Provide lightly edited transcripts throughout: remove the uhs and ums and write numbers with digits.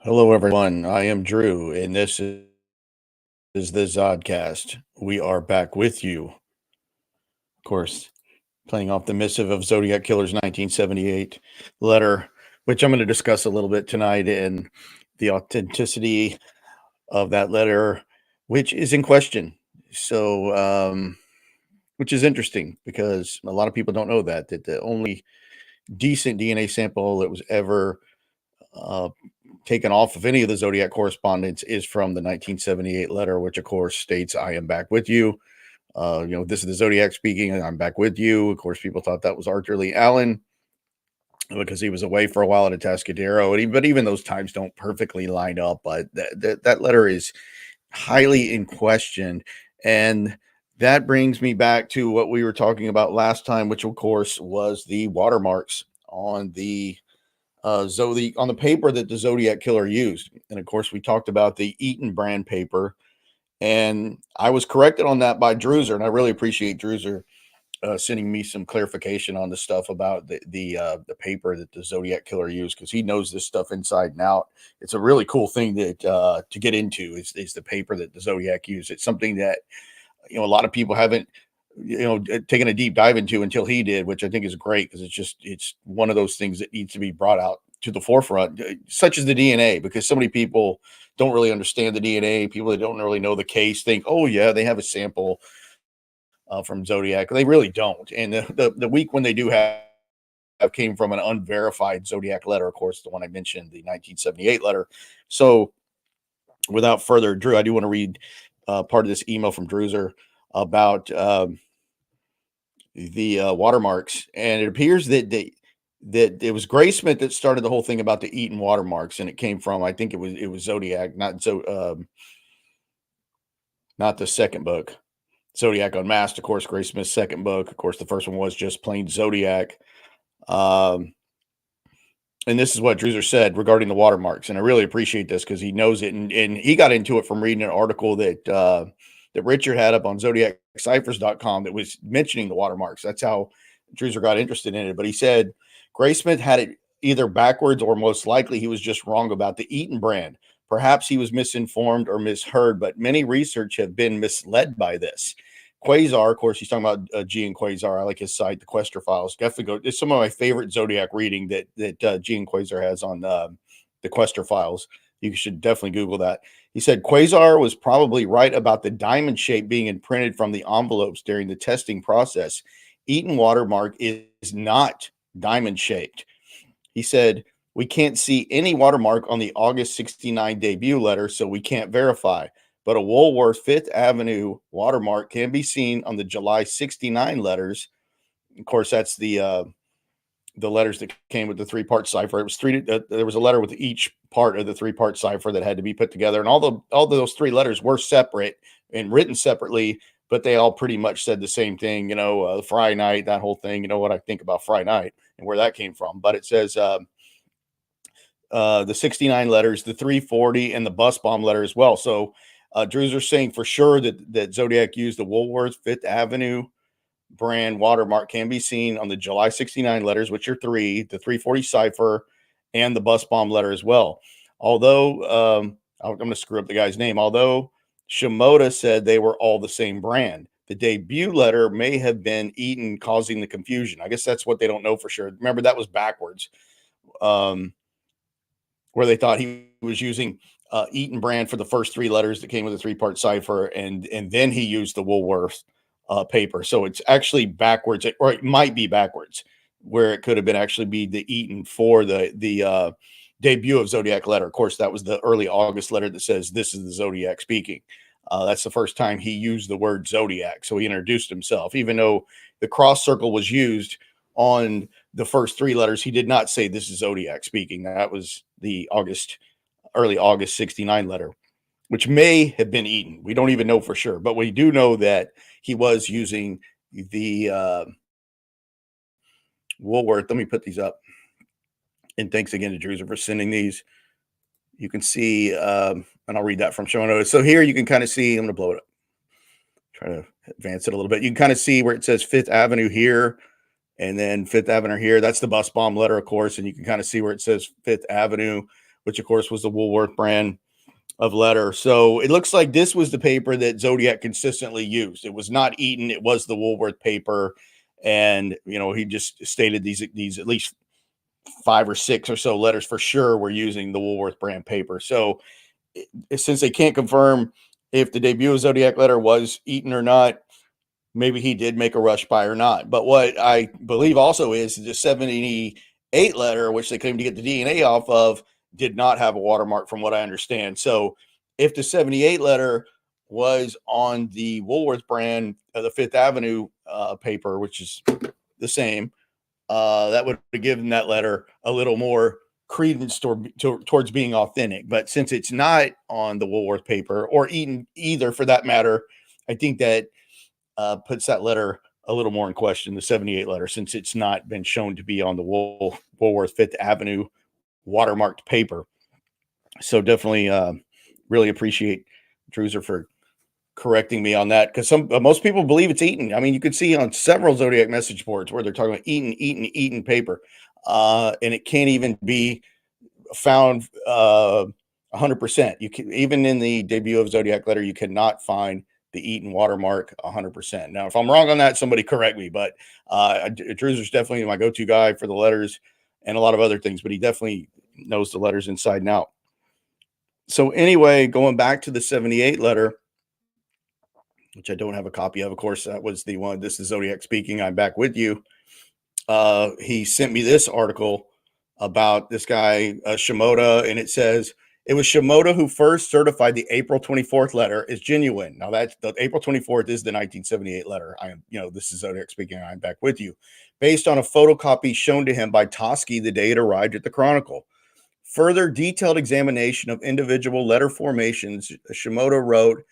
Hello, everyone. I am Drew, and this is the Zodcast. We are back with you, of course, playing off the missive of Zodiac Killer's 1978 letter, which I'm going to discuss a little bit tonight, and the authenticity of that letter, which is in question. So, which is interesting because a lot of people don't know that the only decent DNA sample that was ever uh, taken off of any of the Zodiac correspondence is from the 1978 letter, which of course states, "I am back with you." This is the Zodiac speaking, and I'm back with you. Of course, people thought that was Arthur Leigh Allen because he was away for a while at Atascadero, but even those times don't perfectly line up. But that letter is highly in question, and that brings me back to what we were talking about last time, which of course was the watermarks on the on the paper that the Zodiac Killer used. And of course, we talked about the Eaton brand paper, and I was corrected on that by Druser, and I really appreciate Druser sending me some clarification on the stuff about the paper that the Zodiac Killer used, because he knows this stuff inside and out. It's a really cool thing that to get into is the paper that the Zodiac used. It's something that a lot of people haven't taken a deep dive into until he did, which I think is great because it's one of those things that needs to be brought out to the forefront, such as the DNA, because so many people don't really understand the DNA. People that don't really know the case think, oh yeah, they have a sample from Zodiac. They really don't. And the week when they do have came from an unverified Zodiac letter, of course, the one I mentioned, the 1978 letter. So without further ado, I do want to read part of this email from Druser about the watermarks, and it appears that it was Graysmith that started the whole thing about the Eaton watermarks, and it came from, I think it was Zodiac, not the second book, Zodiac Unmasked. Of course, Graysmith's second book. Of course, the first one was just plain Zodiac. Um, and this is what Druser said regarding the watermarks, and I really appreciate this because he knows it, and he got into it from reading an article that Richard had up on ZodiacCiphers.com that was mentioning the watermarks. That's how Druser got interested in it. But he said Graysmith had it either backwards, or most likely he was just wrong about the Eaton brand. Perhaps he was misinformed or misheard, but many research have been misled by this. Quasar, of course, he's talking about G and Quasar. I like his site, the Quester Files. Definitely go. It's some of my favorite Zodiac reading that G and Quasar has on the Quester Files. You should definitely Google that. He said Quasar was probably right about the diamond shape being imprinted from the envelopes during the testing process. Eaton watermark is not diamond shaped. He said, we can't see any watermark on the August 69 debut letter, so we can't verify. But a Woolworth Fifth Avenue watermark can be seen on the July 69 letters. Of course, that's the letters that came with the three-part cipher. It was three. There was a letter with each part of the three-part cipher that had to be put together, and all those three letters were separate and written separately, but they all pretty much said the same thing. Friday night, that whole thing. You know what I think about Friday night and where that came from. But it says the 69 letters, the 340, and the bus bomb letter as well. So Drews are saying for sure that Zodiac used the Woolworth Fifth Avenue brand watermark can be seen on the July 69 letters, which are three, the 340 cipher, and the bus bomb letter as well. Although I'm going to screw up the guy's name. Although Shimoda said they were all the same brand, the debut letter may have been Eaton, causing the confusion. I guess that's what they don't know for sure. Remember, that was backwards, where they thought he was using Eaton brand for the first three letters that came with a three-part cipher, and then he used the Woolworth paper. So it's actually backwards, or it might be backwards, where it could have been actually be the Eaton for the debut of Zodiac letter. Of course, that was the early August letter that says, this is the Zodiac speaking. That's the first time he used the word Zodiac. So he introduced himself, even though the cross circle was used on the first three letters. He did not say, this is Zodiac speaking. That was the early August 69 letter, which may have been Eaton. We don't even know for sure, but we do know that he was using the Woolworth. Let me put these up. And thanks again to Druser for sending these. You can see, and I'll read that from show notes. So here you can kind of see, I'm going to blow it up. Try to advance it a little bit. You can kind of see where it says Fifth Avenue here, and then Fifth Avenue here. That's the bus bomb letter, of course. And you can kind of see where it says Fifth Avenue. which of course was the Woolworth brand of letter. So it looks like this was the paper that Zodiac consistently used. It was not Eaton, it was the Woolworth paper. And he just stated these at least 5 or 6 or so letters for sure were using the Woolworth brand paper. So since they can't confirm if the debut of Zodiac letter was Eaton or not, maybe he did make a rush buy or not. But what I believe also is the 78 letter, which they claim to get the DNA off of, did not have a watermark from what I understand. So if the 78 letter was on the Woolworth brand of the Fifth Avenue paper, which is the same, that would have given that letter a little more credence towards being authentic. But since it's not on the Woolworth paper or Eaton either for that matter, I think that puts that letter a little more in question, the 78 letter, since it's not been shown to be on the Woolworth Fifth Avenue watermarked paper. So definitely really appreciate Druser for correcting me on that, because most people believe it's Eaton. I mean, you could see on several Zodiac message boards where they're talking about Eaton paper, and it can't even be found 100%. You can, even in the debut of Zodiac letter, you cannot find the Eaton watermark 100%. Now, if I'm wrong on that, somebody correct me, but Druser's definitely my go-to guy for the letters and a lot of other things, but he definitely knows the letters inside and out. So anyway, going back to the 78 letter, which I don't have a copy of course, that was the one. This is Zodiac speaking. I'm back with you. He sent me this article about this guy, Shimoda, and it says, it was Shimoda who first certified the April 24th letter is genuine. Now that's the April 24th is the 1978 letter. I am, this is Zodiac speaking. I'm back with you. Based on a photocopy shown to him by Toski the day it arrived at the Chronicle. Further detailed examination of individual letter formations, Shimoda wrote,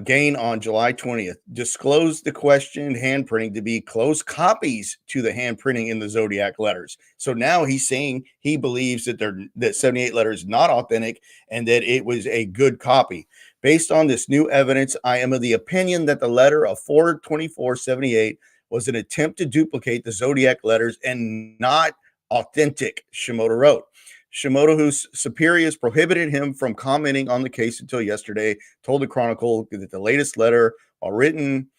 Gain on July 20th, disclosed the questioned handprinting to be close copies to the handprinting in the Zodiac letters. So now he's saying he believes that 78 letter is not authentic and that it was a good copy. Based on this new evidence, I am of the opinion that the letter of 4/24/78 was an attempt to duplicate the Zodiac letters and not authentic, Shimoda wrote. Shimoda, whose superiors prohibited him from commenting on the case until yesterday, told the Chronicle that the latest letter, while written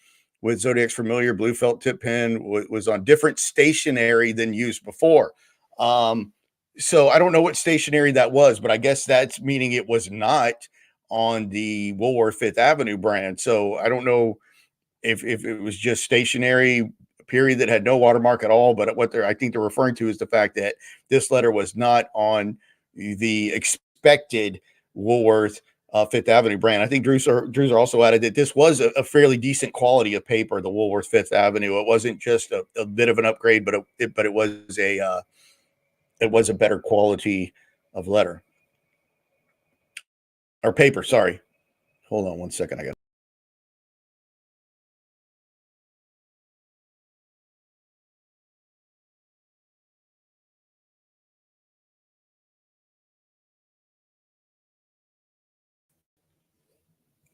with Zodiac's familiar blue felt tip pen, was on different stationery than used before. So I don't know what stationery that was, but I guess that's meaning it was not on the Woolworth Fifth Avenue brand. So I don't know if it was just stationery period that had no watermark at all. But what I think they're referring to is the fact that this letter was not on the expected Woolworth Fifth Avenue brand. I think Druser also added that this was a fairly decent quality of paper, the Woolworth Fifth Avenue. It wasn't just a bit of an upgrade, but it was a better quality of letter or paper. Sorry. Hold on one second. I got.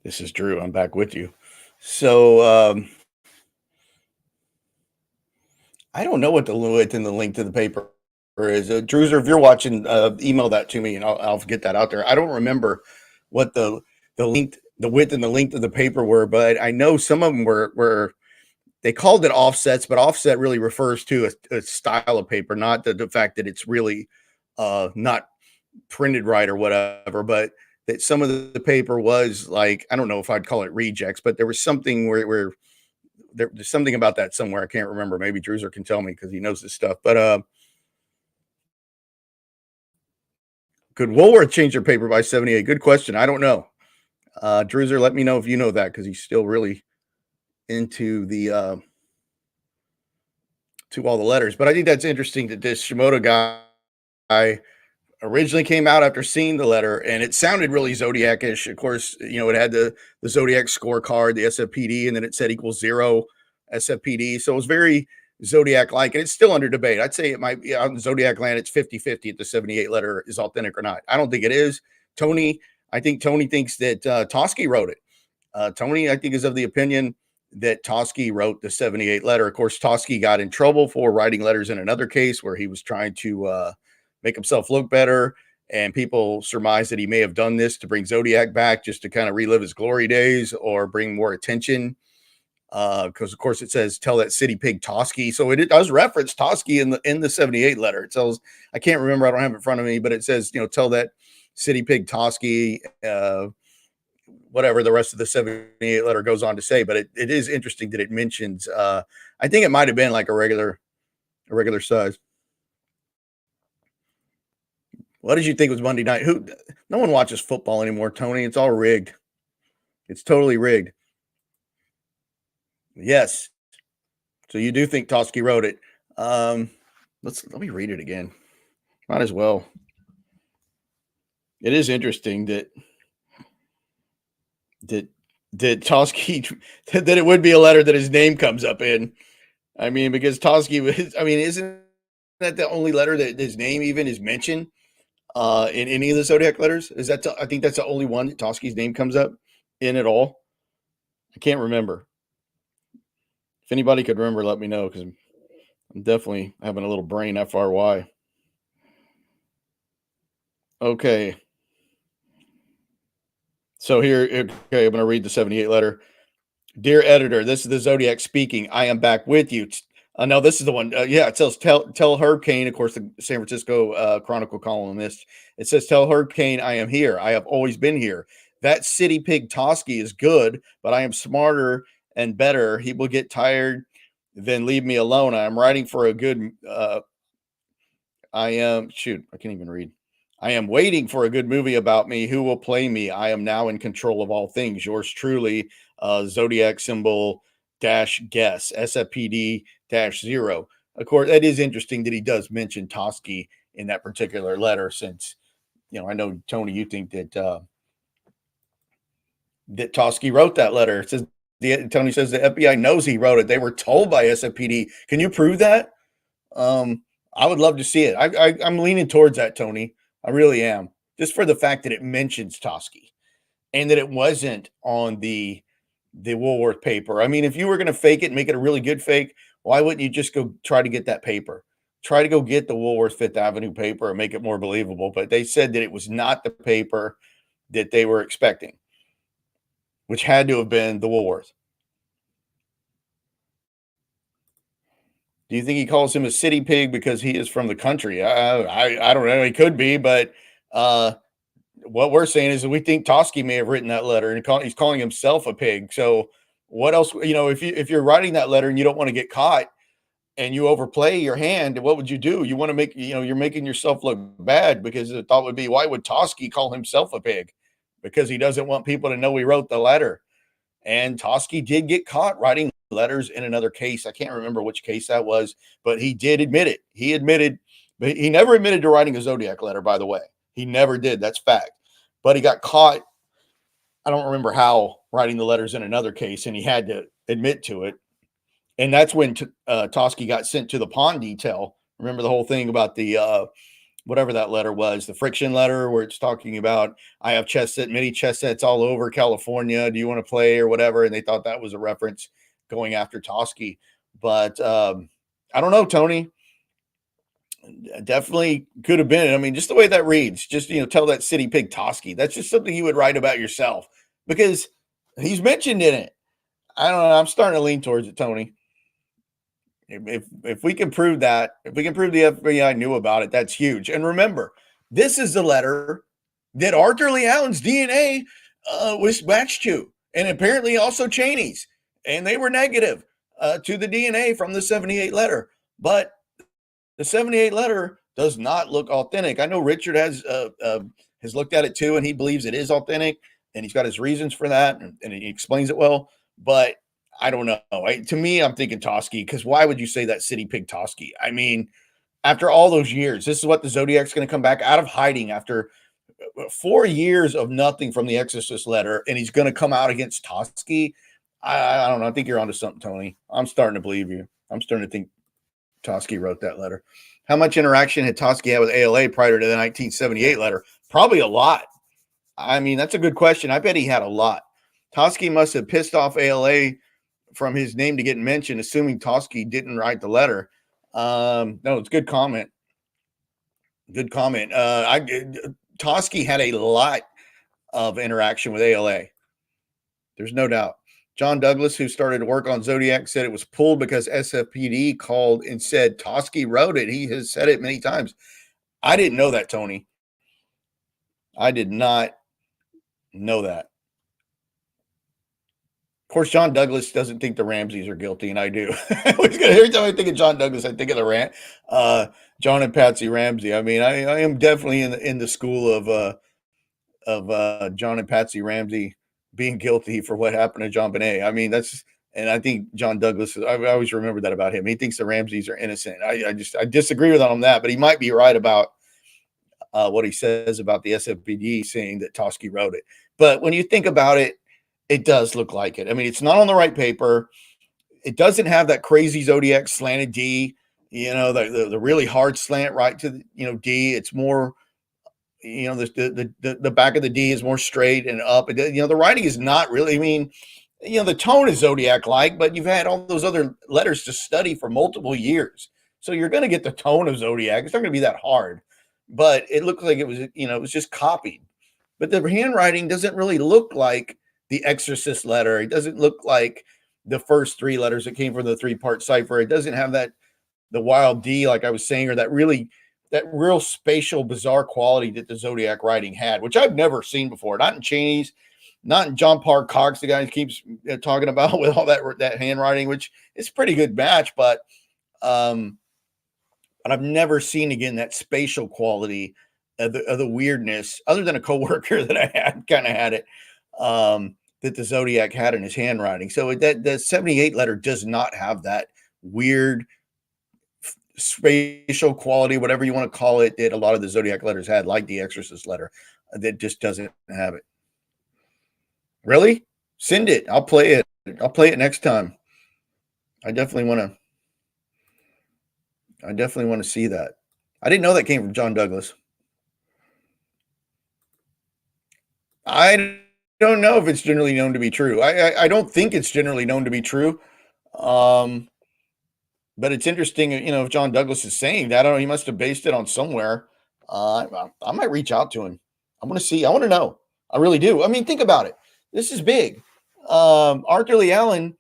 This is Drew. I'm back with you. So I don't know what the width and the length of the paper is. Druser, if you're watching, email that to me and I'll get that out there. I don't remember what the length, the width and the length of the paper were, but I know some of them were they called it offsets, but offset really refers to a style of paper, not the fact that it's really not printed right or whatever, but that some of the paper was like, I don't know if I'd call it rejects, but there was something where there's something about that somewhere. I can't remember. Maybe Druser can tell me because he knows this stuff. But could Woolworth change their paper by 78? Good question. I don't know. Druser, let me know if you know that, because he's still really into the to all the letters. But I think that's interesting that this Shimoda guy originally came out after seeing the letter, and it sounded really Zodiac-ish. Of course, it had the Zodiac scorecard, the SFPD, and then it said =0 SFPD. So it was very Zodiac-like, and it's still under debate. I'd say it might be out in Zodiac land. It's 50-50 if the 78 letter is authentic or not. I don't think it is. I think Tony thinks that Toski wrote it. Tony, I think, is of the opinion that Toski wrote the 78 letter. Of course, Toski got in trouble for writing letters in another case where he was trying to make himself look better. And people surmise that he may have done this to bring Zodiac back, just to kind of relive his glory days or bring more attention. Because of course it says tell that city pig Toski, so it does reference Toski in the 78 letter. It tells, I can't remember, I don't have it in front of me, but it says, tell that city pig Toski, whatever the rest of the 78 letter goes on to say. But it is interesting that it mentions, I think it might have been like a regular size. What did you think was Monday night? No one watches football anymore, Tony. It's all rigged. It's totally rigged. Yes. So you do think Toski wrote it? Let me read it again. Might as well. It is interesting that Toski that it would be a letter that his name comes up in. I mean, because Toski was, I mean, isn't that the only letter that his name even is mentioned in any of the Zodiac letters? Is that I think that's the only one that Toski's name comes up in at all. I can't remember. If anybody could remember, let me know, because I'm definitely having a little brain FRY. Okay. So here, okay, I'm going to read the 78 letter. Dear editor, this is the Zodiac speaking. I am back with you. No, this is the one. Yeah, it says tell Herb Caen, of course, the San Francisco Chronicle columnist. It says tell Herb Caen I am here. I have always been here. That city pig Toski is good, but I am smarter and better. He will get tired, then leave me alone. I am writing for a good. I can't even read. I am waiting for a good movie about me. Who will play me? I am now in control of all things. Yours truly, Zodiac symbol dash guess, SFPD -0. Of course, that is interesting that he does mention Toski in that particular letter, since, I know, Tony, you think that that Toski wrote that letter. It says Tony says the FBI knows he wrote it. They were told by SFPD. Can you prove that? I would love to see it. I'm leaning towards that, Tony. I really am. Just for the fact that it mentions Toski and that it wasn't on the Woolworth paper. I mean, if you were going to fake it and make it a really good fake, why wouldn't you just go try to get that paper? Try to go get the Woolworth Fifth Avenue paper and make it more believable. But they said that it was not the paper that they were expecting, which had to have been the Woolworth. Do you think he calls him a city pig because he is from the country? I don't know. He could be, but what we're saying is that we think Toski may have written that letter, and he's calling himself a pig. So what else? If you're writing that letter and you don't want to get caught and you overplay your hand, what would you do? You want to make, you're making yourself look bad, because the thought would be, why would Toski call himself a pig? Because he doesn't want people to know he wrote the letter. And Toski did get caught writing letters in another case. I can't remember which case that was, but he did admit it. He admitted, but he never admitted to writing a Zodiac letter, by the way. He never did. That's fact. But he got caught, I don't remember how, writing the letters in another case, and he had to admit to it. And that's when Toski got sent to the pawn detail. Remember the whole thing about the whatever that letter was, the friction letter, where it's talking about, I have many chess sets all over California. Do you want to play or whatever? And they thought that was a reference going after Toski. But I don't know, Tony. Definitely could have been. I mean, just the way that reads, just, tell that city pig Toski. That's just something you would write about yourself, because he's mentioned in it. I don't know. I'm starting to lean towards it, Tony. If we can prove that, if we can prove the FBI knew about it, that's huge. And remember, this is the letter that Arthur Leigh Allen's DNA was matched to, and apparently also Cheney's, and they were negative to the DNA from the 78 letter. But the 78 letter does not look authentic. I know Richard has looked at it too, and he believes it is authentic, and he's got his reasons for that, and he explains it well. But I don't know. To me, I'm thinking Toski, because why would you say that city pig Toski? I mean, after all those years, this is what the Zodiac's going to come back out of hiding after 4 years of nothing from the Exorcist letter, and he's going to come out against Toski. I don't know. I think you're onto something, Tony. I'm starting to believe you. I'm starting to think Toski wrote that letter. How much interaction had Toski had with ALA prior to the 1978 letter? Probably a lot. I mean, that's a good question. I bet he had a lot. Toski must have pissed off ALA from his name to get mentioned, assuming Toski didn't write the letter. No, it's a good comment. Good comment. Toski had a lot of interaction with ALA. There's no doubt. John Douglas, who started to work on Zodiac, said it was pulled because SFPD called and said Toski wrote it. He has said it many times. I didn't know that, Tony. I did not know that. Of course, John Douglas doesn't think the Ramseys are guilty, and I do. Every time I think of John Douglas, I think of the John and Patsy Ramsey. I mean, I am definitely in the school of John and Patsy Ramsey being guilty for what happened to John Bonet. I mean, and I think John Douglas, I always remember that about him. He thinks the Ramseys are innocent. I disagree with him on that, but he might be right about what he says about the SFPD saying that Toski wrote it. But when you think about it, it does look like it. I mean, it's not on the right paper. It doesn't have that crazy Zodiac slanted D, the really hard slant right to the, D. It's more, the back of the D is more straight and up. The writing is not really, I mean, the tone is Zodiac like, but you've had all those other letters to study for multiple years. So you're going to get the tone of Zodiac. It's not going to be that hard, but it looked like it was, it was just copied. But the handwriting doesn't really look like the Exorcist letter. It doesn't look like the first three letters that came from the 3-part cipher. It doesn't have the wild D, like I was saying, or that real spatial, bizarre quality that the Zodiac writing had, which I've never seen before. Not in Cheney's, not in John Parr Cox, the guy who keeps talking about with all that handwriting, which is a pretty good match, but I've never seen again that spatial quality of the weirdness, other than a coworker that I had kind of had it. That the Zodiac had in his handwriting. So that the 78 letter does not have that weird spatial quality, whatever you want to call it, that a lot of the Zodiac letters had, like the Exorcist letter. That just doesn't have it. Really? Send it. I'll play it. I'll play it next time. I definitely want to see that. I didn't know that came from John Douglas. I don't know if it's generally known to be true. I don't think it's generally known to be true. But it's interesting, if John Douglas is saying that, I don't know, he must have based it on somewhere. I might reach out to him. I want to know. I really do. I mean, think about it. This is big. Arthur Leigh Allen,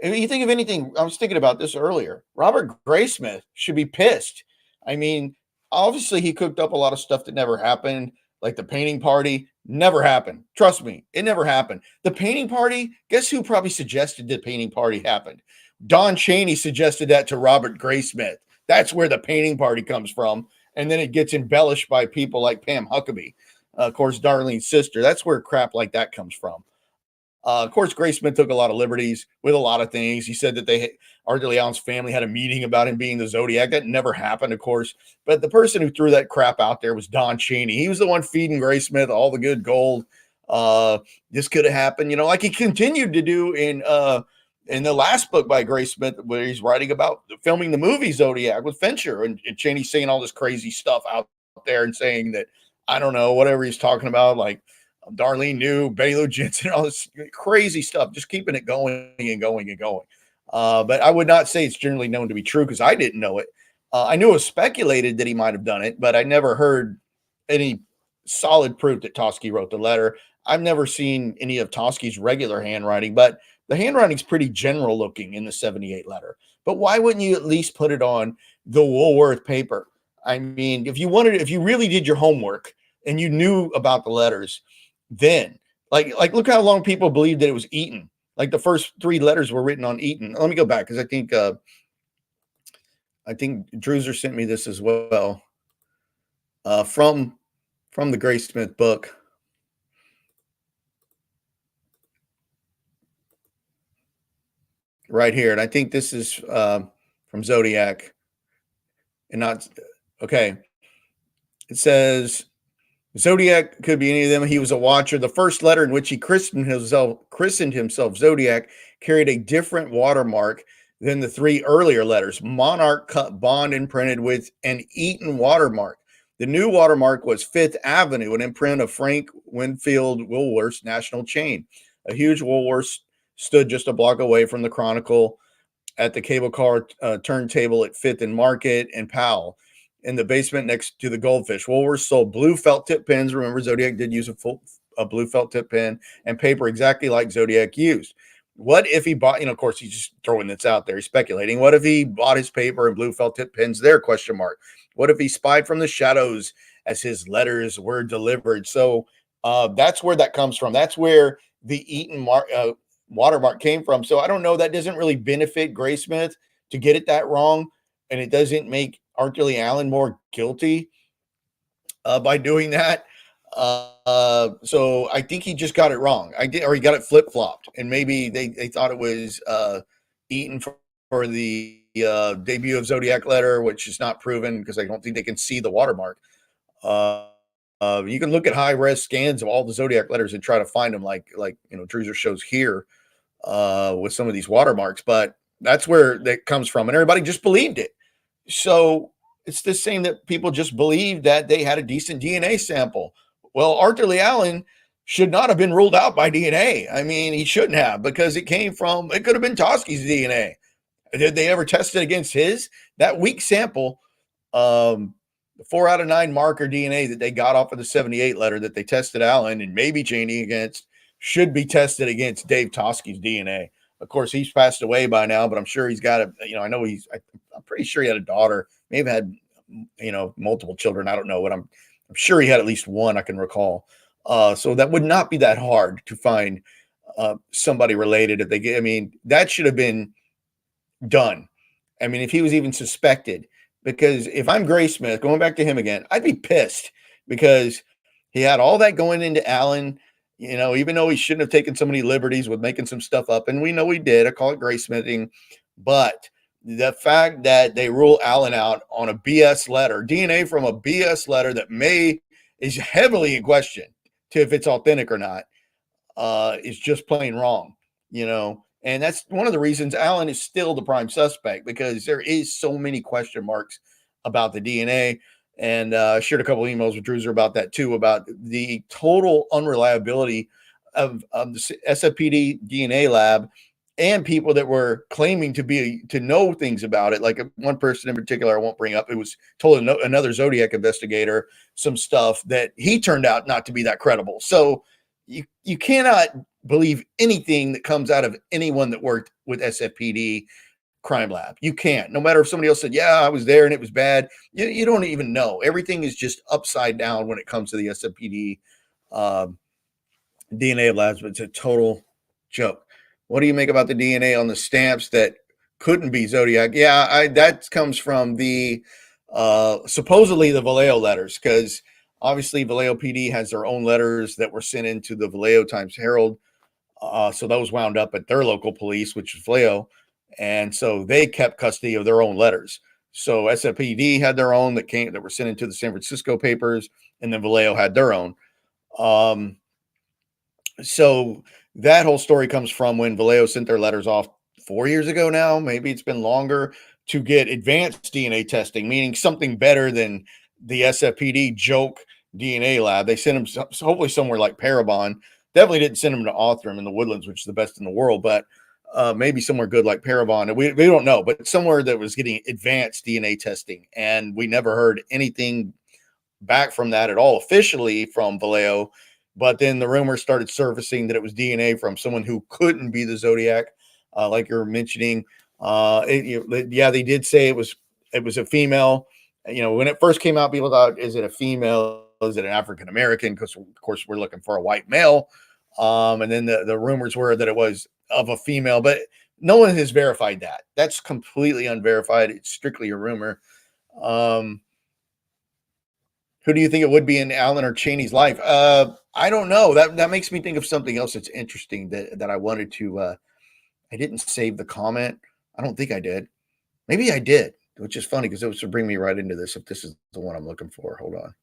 if you think of anything, I was thinking about this earlier. Robert Graysmith should be pissed. I mean, obviously he cooked up a lot of stuff that never happened, like the painting party. Never happened. Trust me, it never happened. The painting party, guess who probably suggested the painting party happened? Don Cheney suggested that to Robert Graysmith. That's where the painting party comes from. And then it gets embellished by people like Pam Huckabee, of course, Darlene's sister. That's where crap like that comes from. Of course, Graysmith took a lot of liberties with a lot of things. He said that Arthur Leigh Allen's family had a meeting about him being the Zodiac. That never happened, of course. But the person who threw that crap out there was Don Cheney. He was the one feeding Graysmith all the good gold. This could have happened, like he continued to do in the last book by Graysmith, where he's writing about filming the movie Zodiac with Fincher, and Cheney saying all this crazy stuff out there and saying that, I don't know, whatever he's talking about, like Darlene knew, Betty Lou Jensen, all this crazy stuff, just keeping it going and going and going. But I would not say it's generally known to be true because I didn't know it. I knew it was speculated that he might have done it, but I never heard any solid proof that Toski wrote the letter. I've never seen any of Toski's regular handwriting, but the handwriting's pretty general looking in the 78 letter. But why wouldn't you at least put it on the Woolworth paper? I mean, if you really did your homework and you knew about the letters, then like look how long people believed that it was Eaton. Like the first 3 letters were written on Eaton. Let me go back because I think Druser sent me this as well from the Graysmith book. Right here. And I think this is from Zodiac and not, okay. It says Zodiac could be any of them. He was a watcher. The first letter in which he christened himself Zodiac carried a different watermark than the 3 earlier letters. Monarch cut bond and printed with an Eaton watermark. The new watermark was Fifth Avenue, an imprint of Frank Winfield Woolworth's national chain. A huge Woolworths stood just a block away from the Chronicle at the cable car turntable at 5th and Market and Powell. in the basement next to the goldfish. Woolworths sold blue felt tip pens. Remember, Zodiac did use a blue felt tip pen and paper exactly like Zodiac used. What if he bought, of course, he's just throwing this out there. He's speculating. What if he bought his paper and blue felt tip pens there? Question mark. What if he spied from the shadows as his letters were delivered? So that's where that comes from. That's where the Eaton watermark came from. So I don't know. That doesn't really benefit Graysmith to get it that wrong. And it doesn't make Arthur Leigh Allen more guilty by doing that. So I think he just got it wrong. Or he got it flip flopped, and maybe they thought it was Eaton for the debut of Zodiac Letter, which is not proven because I don't think they can see the watermark. You can look at high res scans of all the Zodiac letters and try to find them, like Druser shows here with some of these watermarks, but that's where that comes from, and everybody just believed it. So it's the same that people just believed that they had a decent DNA sample. Well, Arthur Leigh Allen should not have been ruled out by DNA. I mean, he shouldn't have, because it could have been Toski's DNA. Did they ever test it against his? That weak sample, the 4 out of 9 marker DNA that they got off of the 78 letter that they tested Allen and maybe Cheney against should be tested against Dave Toski's DNA. Of course, he's passed away by now, but I'm sure he's got I'm pretty sure he had a daughter, maybe had, multiple children. I don't know, but I'm sure he had at least one I can recall. So that would not be that hard to find somebody related if they get. I mean, that should have been done. I mean, if he was even suspected, because if I'm Graysmith, going back to him again, I'd be pissed because he had all that going into Allen, even though he shouldn't have taken so many liberties with making some stuff up. And we know he did. I call it Graysmithing. But the fact that they rule Allen out on a BS letter, DNA from a BS letter that is heavily in question to if it's authentic or not, is just plain wrong, And that's one of the reasons Allen is still the prime suspect, because there is so many question marks about the DNA. And I shared a couple emails with Druser about that too, about the total unreliability of the SFPD DNA lab and people that were claiming to know things about it. Like one person in particular I won't bring up, it was told another Zodiac investigator some stuff that he turned out not to be that credible. So you cannot believe anything that comes out of anyone that worked with SFPD crime lab. You can't. No matter if somebody else said, yeah, I was there and it was bad. You don't even know. Everything is just upside down when it comes to the SFPD DNA labs, but it's a total joke. What do you make about the DNA on the stamps that couldn't be Zodiac? Yeah, that comes from the supposedly the Vallejo letters, because obviously Vallejo PD has their own letters that were sent into the Vallejo Times Herald. So those wound up at their local police, which is Vallejo. And so they kept custody of their own letters. So SFPD had their own that were sent into the San Francisco papers, and then Vallejo had their own. So that whole story comes from when Vallejo sent their letters off 4 years ago now. Maybe it's been longer, to get advanced DNA testing, meaning something better than the SFPD joke DNA lab. They sent them hopefully somewhere like Parabon. Definitely didn't send them to Othram in the Woodlands, which is the best in the world, but maybe somewhere good like Parabon. We don't know, but somewhere that was getting advanced DNA testing. And we never heard anything back from that at all officially from Vallejo. But then the rumors started surfacing that it was DNA from someone who couldn't be the Zodiac, like you're mentioning. They did say it was a female. When it first came out, people thought, is it a female? Is it an African American? Because of course we're looking for a white male. And then the rumors were that it was of a female, but no one has verified that. That's completely unverified. It's strictly a rumor. Who do you think it would be in Allen or Cheney's life? I don't know. That makes me think of something else that's interesting that I wanted to. I didn't save the comment. I don't think I did. Maybe I did, which is funny because it would bring me right into this if this is the one I'm looking for. Hold on.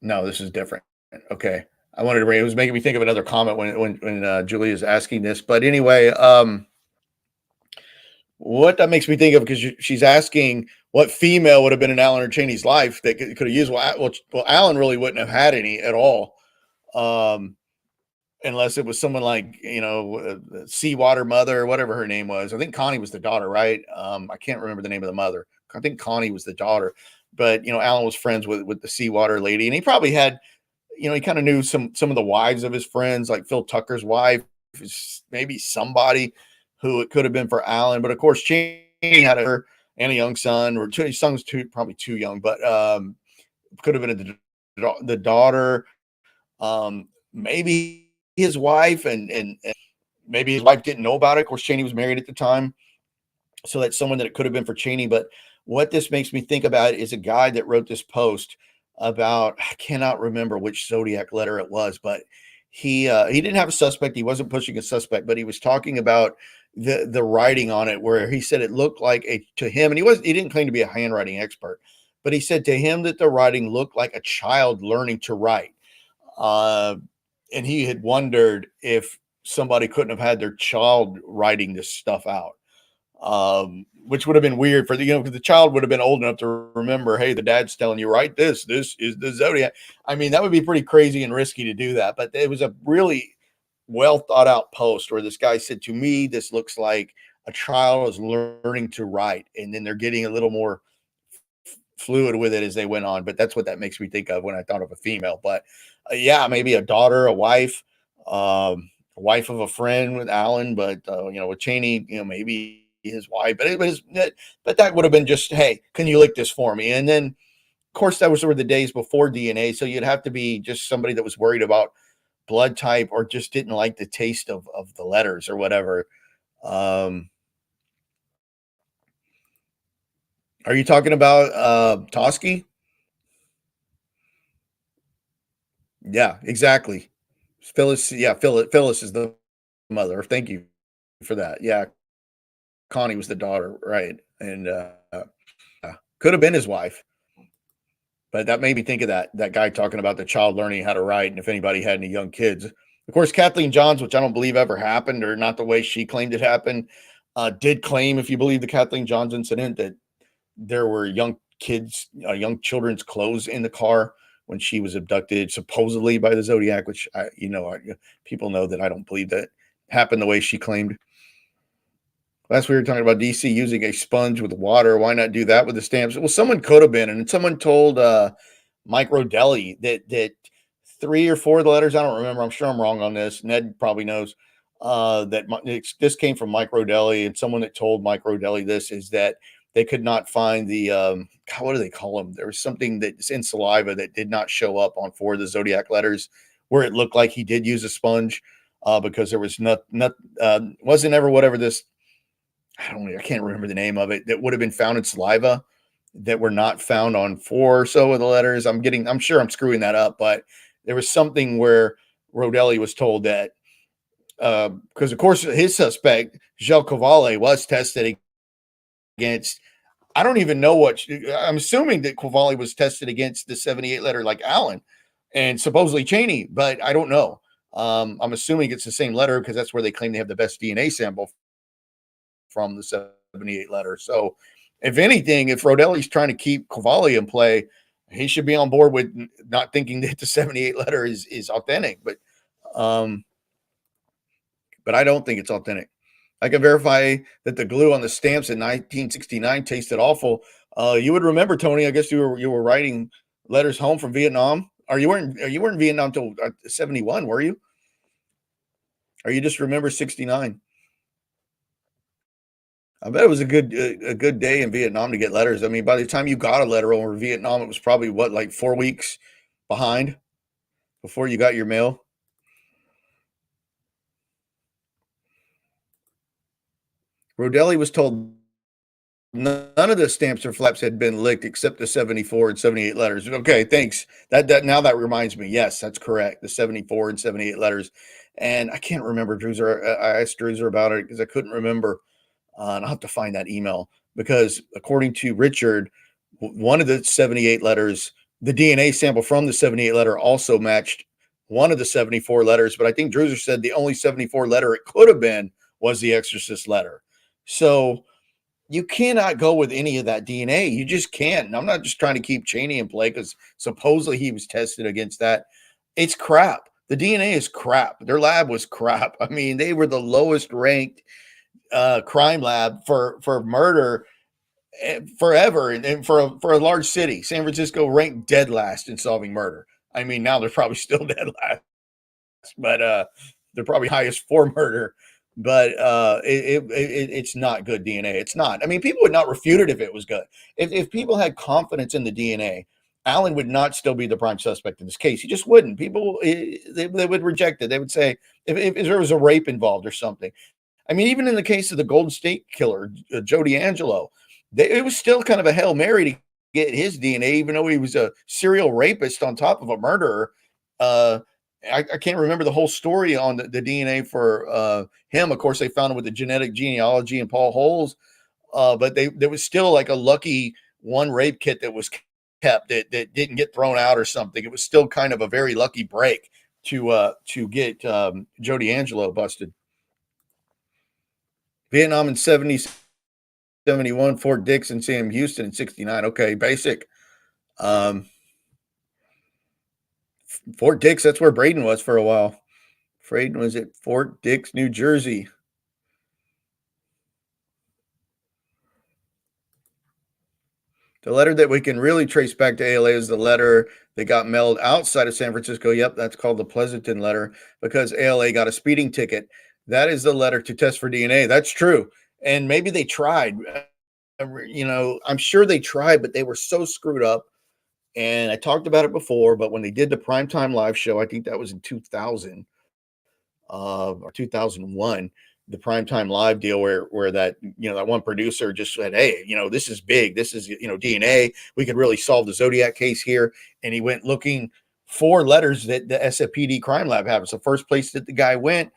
No, this is different. Okay. I wanted to bring, it was making me think of another comment when Julie is asking this. But anyway, what that makes me think of, because she's asking what female would have been in Allen or Cheney's life that could have used. Well, Allen really wouldn't have had any at all. unless it was someone like, Seawater Mother or whatever her name was. I think Connie was the daughter, right? I can't remember the name of the mother. I think Connie was the daughter, but Allen was friends with the Seawater lady, and he probably had, he kind of knew some of the wives of his friends, like Phil Tucker's wife, maybe somebody who it could have been for Allen. But of course, Cheney had her and a young son, or two. His son was probably too young, but could have been the daughter, maybe his wife, and maybe his wife didn't know about it. Of course, Cheney was married at the time, so that's someone that it could have been for Cheney. But what this makes me think about is a guy that wrote this post about, I cannot remember which Zodiac letter it was, but he didn't have a suspect. He wasn't pushing a suspect, but he was talking about the writing on it, where he said it looked like to him, and he didn't claim to be a handwriting expert, but he said to him that the writing looked like a child learning to write. And he had wondered if somebody couldn't have had their child writing this stuff out, which would have been weird for because the child would have been old enough to remember, hey, the dad's telling you, write this. This is the Zodiac. I mean, that would be pretty crazy and risky to do that. But it was a really well thought out post where this guy said, to me, this looks like a child is learning to write, and then they're getting a little more fluid with it as they went on. But that's what that makes me think of when I thought of a female. But yeah, maybe a daughter, a wife of a friend with Allen, but with Cheney, maybe his wife. But that would have been just, hey, can you lick this for me? And then, of course, that was sort of the days before DNA, so you'd have to be just somebody that was worried about blood type, or just didn't like the taste of the letters or whatever. Are you talking about Tosky? Yeah, exactly. Phyllis. Yeah, Phyllis is the mother. Thank you for that. Yeah, Connie was the daughter, right? And could have been his wife. But that made me think of that guy talking about the child learning how to write, and if anybody had any young kids. Of course, Kathleen Johns, which I don't believe ever happened, or not the way she claimed it happened, did claim, if you believe the Kathleen Johns incident, that there were young kids, young children's clothes in the car when she was abducted, supposedly by the Zodiac, which people know that I don't believe that happened the way she claimed. Last we were talking about DC using a sponge with water. Why not do that with the stamps? Well, someone could have been, and someone told Mike Rodelli that 3 or 4 of the letters, I don't remember. I'm sure I'm wrong on this. Ned probably knows this came from Mike Rodelli, and someone that told Mike Rodelli this is that they could not find the what do they call them? There was something that's in saliva that did not show up on 4 of the Zodiac letters, where it looked like he did use a sponge, because there was wasn't ever whatever this. I can't remember the name of it, that would have been found in saliva that were not found on 4 or so of the letters. I'm sure I'm screwing that up, but there was something where Rodelli was told that, because of course his suspect, Gel Cavalli, was tested against, I don't even know I'm assuming that Cavalli was tested against the 78 letter like Allen and supposedly Cheney, but I don't know. I'm assuming it's the same letter because that's where they claim they have the best DNA sample from, the 78 letter. So if anything, if Rodelli's trying to keep Cavalli in play, he should be on board with not thinking that the 78 letter is authentic, but I don't think it's authentic. I can verify that the glue on the stamps in 1969 tasted awful. You would remember, Tony, I guess you were writing letters home from Vietnam. You weren't in Vietnam until 71, were you? Or you just remember 69? I bet it was a good day in Vietnam to get letters. I mean, by the time you got a letter over Vietnam, it was probably like 4 weeks behind before you got your mail. Rodelli was told none of the stamps or flaps had been licked except the 74 and 78 letters. Okay, thanks. That now that reminds me. Yes, that's correct. The 74 and 78 letters. And I can't remember, Drewzer. I asked Drewzer about it because I couldn't remember. And I'll have to find that email, because according to Richard, one of the 78 letters, the DNA sample from the 78 letter also matched one of the 74 letters. But I think Drewzer said the only 74 letter it could have been was the Exorcist letter. So you cannot go with any of that DNA. You just can't. And I'm not just trying to keep Cheney in play because supposedly he was tested against that. It's crap. The DNA is crap. Their lab was crap. I mean, they were the lowest ranked crime lab for murder forever, and for a large city. San Francisco ranked dead last in solving murder. I mean, now they're probably still dead last, but they're probably highest for murder. But it's not good DNA. It's not. I mean, people would not refute it if it was good. If people had confidence in the DNA, Allen would not still be the prime suspect in this case. He just wouldn't. People they would reject it. They would say if there was a rape involved or something. I mean, even in the case of the Golden State Killer, Joe D'Angelo, it was still kind of a Hail Mary to get his DNA, even though he was a serial rapist on top of a murderer. I can't remember the whole story on the DNA for him. Of course, they found him with the genetic genealogy and Paul Holes, but there was still like a lucky one rape kit that was kept that didn't get thrown out or something. It was still kind of a very lucky break to get Joe D'Angelo busted. Vietnam in 70, 71, Fort Dix and Sam Houston in 69. Okay, basic. Fort Dix, that's where Braden was for a while. Braden was at Fort Dix, New Jersey. The letter that we can really trace back to ALA is the letter that got mailed outside of San Francisco. Yep, that's called the Pleasanton letter because ALA got a speeding ticket. That is the letter to test for DNA. That's true. And maybe they tried. I'm sure they tried, but they were so screwed up. And I talked about it before, but when they did the primetime live show, I think that was in 2000 or 2001, the primetime live deal where that one producer just said, hey, this is big. This is, DNA. We could really solve the Zodiac case here. And he went looking for letters that the SFPD crime lab had. It's the first place that the guy went,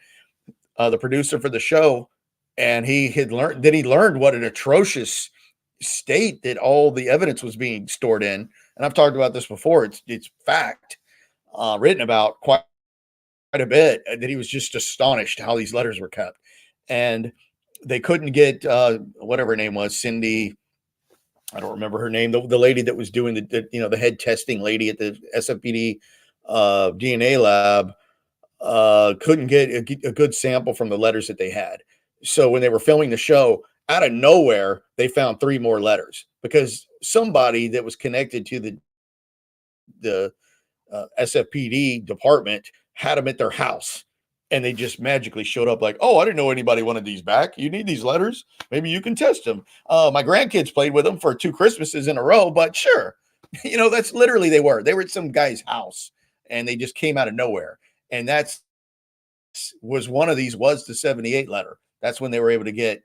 the producer for the show. And he learned what an atrocious state that all the evidence was being stored in. And I've talked about this before. It's fact, written about quite a bit, that he was just astonished how these letters were kept. And they couldn't get whatever her name was, Cindy. I don't remember her name. The lady that was doing the head testing lady at the SFPD DNA lab couldn't get a good sample from the letters that they had. So when they were filming the show, out of nowhere, they found 3 more letters because somebody that was connected to the SFPD department had them at their house, and they just magically showed up like, oh, I didn't know anybody wanted these back. You need these letters? Maybe you can test them. My grandkids played with them for 2 Christmases in a row, but sure. That's literally they were at some guy's house, and they just came out of nowhere. And was the 78 letter. That's when they were able to get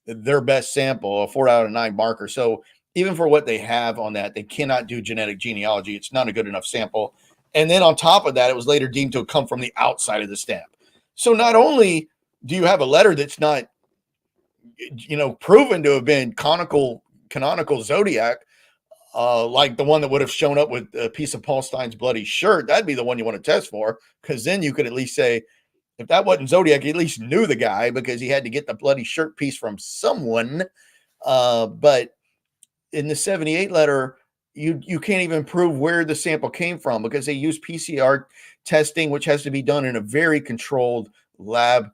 their best sample, a 4 out of 9 marker. So even for what they have on that, they cannot do genetic genealogy. It's not a good enough sample. And then on top of that, it was later deemed to come from the outside of the stamp. So not only do you have a letter that's not, proven to have been canonical Zodiac, like the one that would have shown up with a piece of Paul Stein's bloody shirt, that'd be the one you want to test for, because then you could at least say, if that wasn't Zodiac, you at least knew the guy because he had to get the bloody shirt piece from someone. But in the 78 letter, you can't even prove where the sample came from because they use PCR testing, which has to be done in a very controlled lab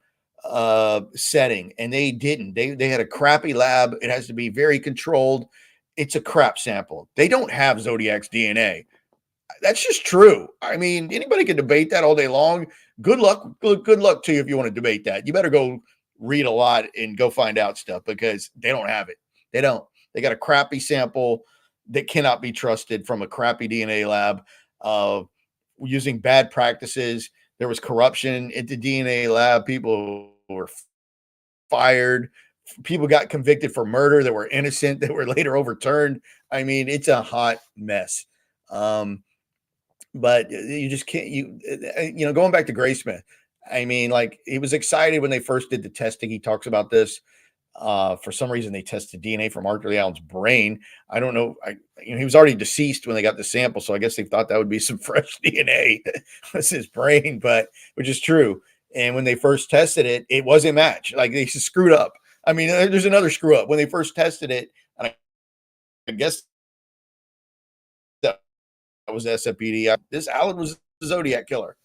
setting. And they didn't. They had a crappy lab. It has to be very controlled. It's a crap sample. They don't have Zodiac's DNA. That's just true. I mean, anybody can debate that all day long. Good luck to you if you want to debate that. You better go read a lot and go find out stuff because they don't have it. They don't. They got a crappy sample that cannot be trusted from a crappy DNA lab, using bad practices. There was corruption at the DNA lab. People were fired. People got convicted for murder that were innocent that were later overturned. I mean, it's a hot mess. But you just can't, going back to Graysmith, I mean, like, he was excited when they first did the testing. He talks about this. For some reason, they tested DNA from Leigh Allen's brain. I don't know. He was already deceased when they got the sample, so I guess they thought that would be some fresh DNA. That's his brain, but which is true. And when they first tested it, it wasn't matched. Like, they screwed up. I mean, there's another screw up when they first tested it, and I guess that was SFPD. This Allen was the Zodiac Killer.